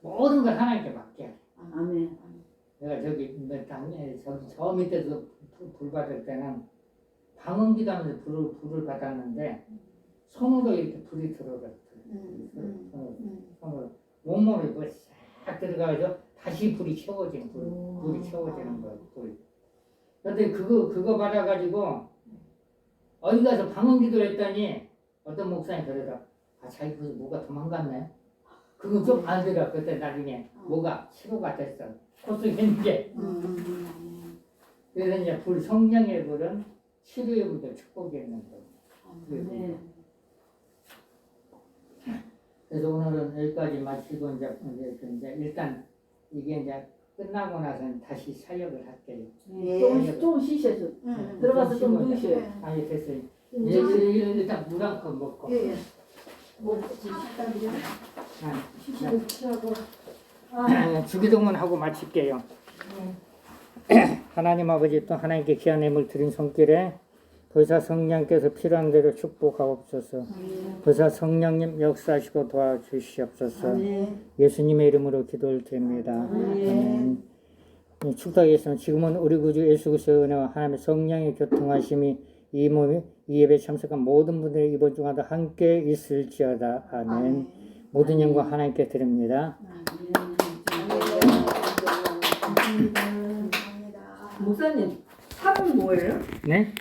모든 걸 하나님께 맡겨야 돼. 아멘. 내가 저기 저 밑에서 불 받을 때는 방언기도 하면서 불을 받았는데 손으로 이렇게 불이 들어갔어요. 손으로 몸으로 싹 들어가서 다시 불이 채워지는 불이 채워지는 거예요. 그런데 그거 받아가지고 어디 가서 방언기도를 했더니 어떤 목사님 그러더라. 자기 그래서 뭐가 도망갔네. 그건 좀 알더라. 그때 나중에 뭐가 치료가 됐어. 고통했는 게. 그래서 이제 성령의 불은 치료의 불도 축복이었는 거예요. 그래서 오늘은 여기까지 마치고 이제 일단 이게 이제 끝나고 나서는 다시 사역을 할게요. 좀 쉬셔서 들어가서 좀 누우셔요. 아니 됐어요. 일단 물 한 컵 먹고. 뭐 식단 드려? 쉬시고 취하고. 주기도문 하고 마칠게요. 하나님 아버지 또 하나님께 귀한 예물 드린 손길에 보사 성령께서 필요한 대로 축복하옵소서. 보사 성령님 역사하시고 도와주시옵소서. 예수님의 이름으로 기도를 드립니다. 아멘. 축도하겠습니다. 지금은 우리 구주 예수 그리스도의 은혜와 하나님의 성령의 교통하심이 이 예배에 참석한 모든 분들이 이번 주마다 함께 있을지어다. 아멘. 모든 영광 하나님께 드립니다. 목사님, 삽은 뭐예요? 네?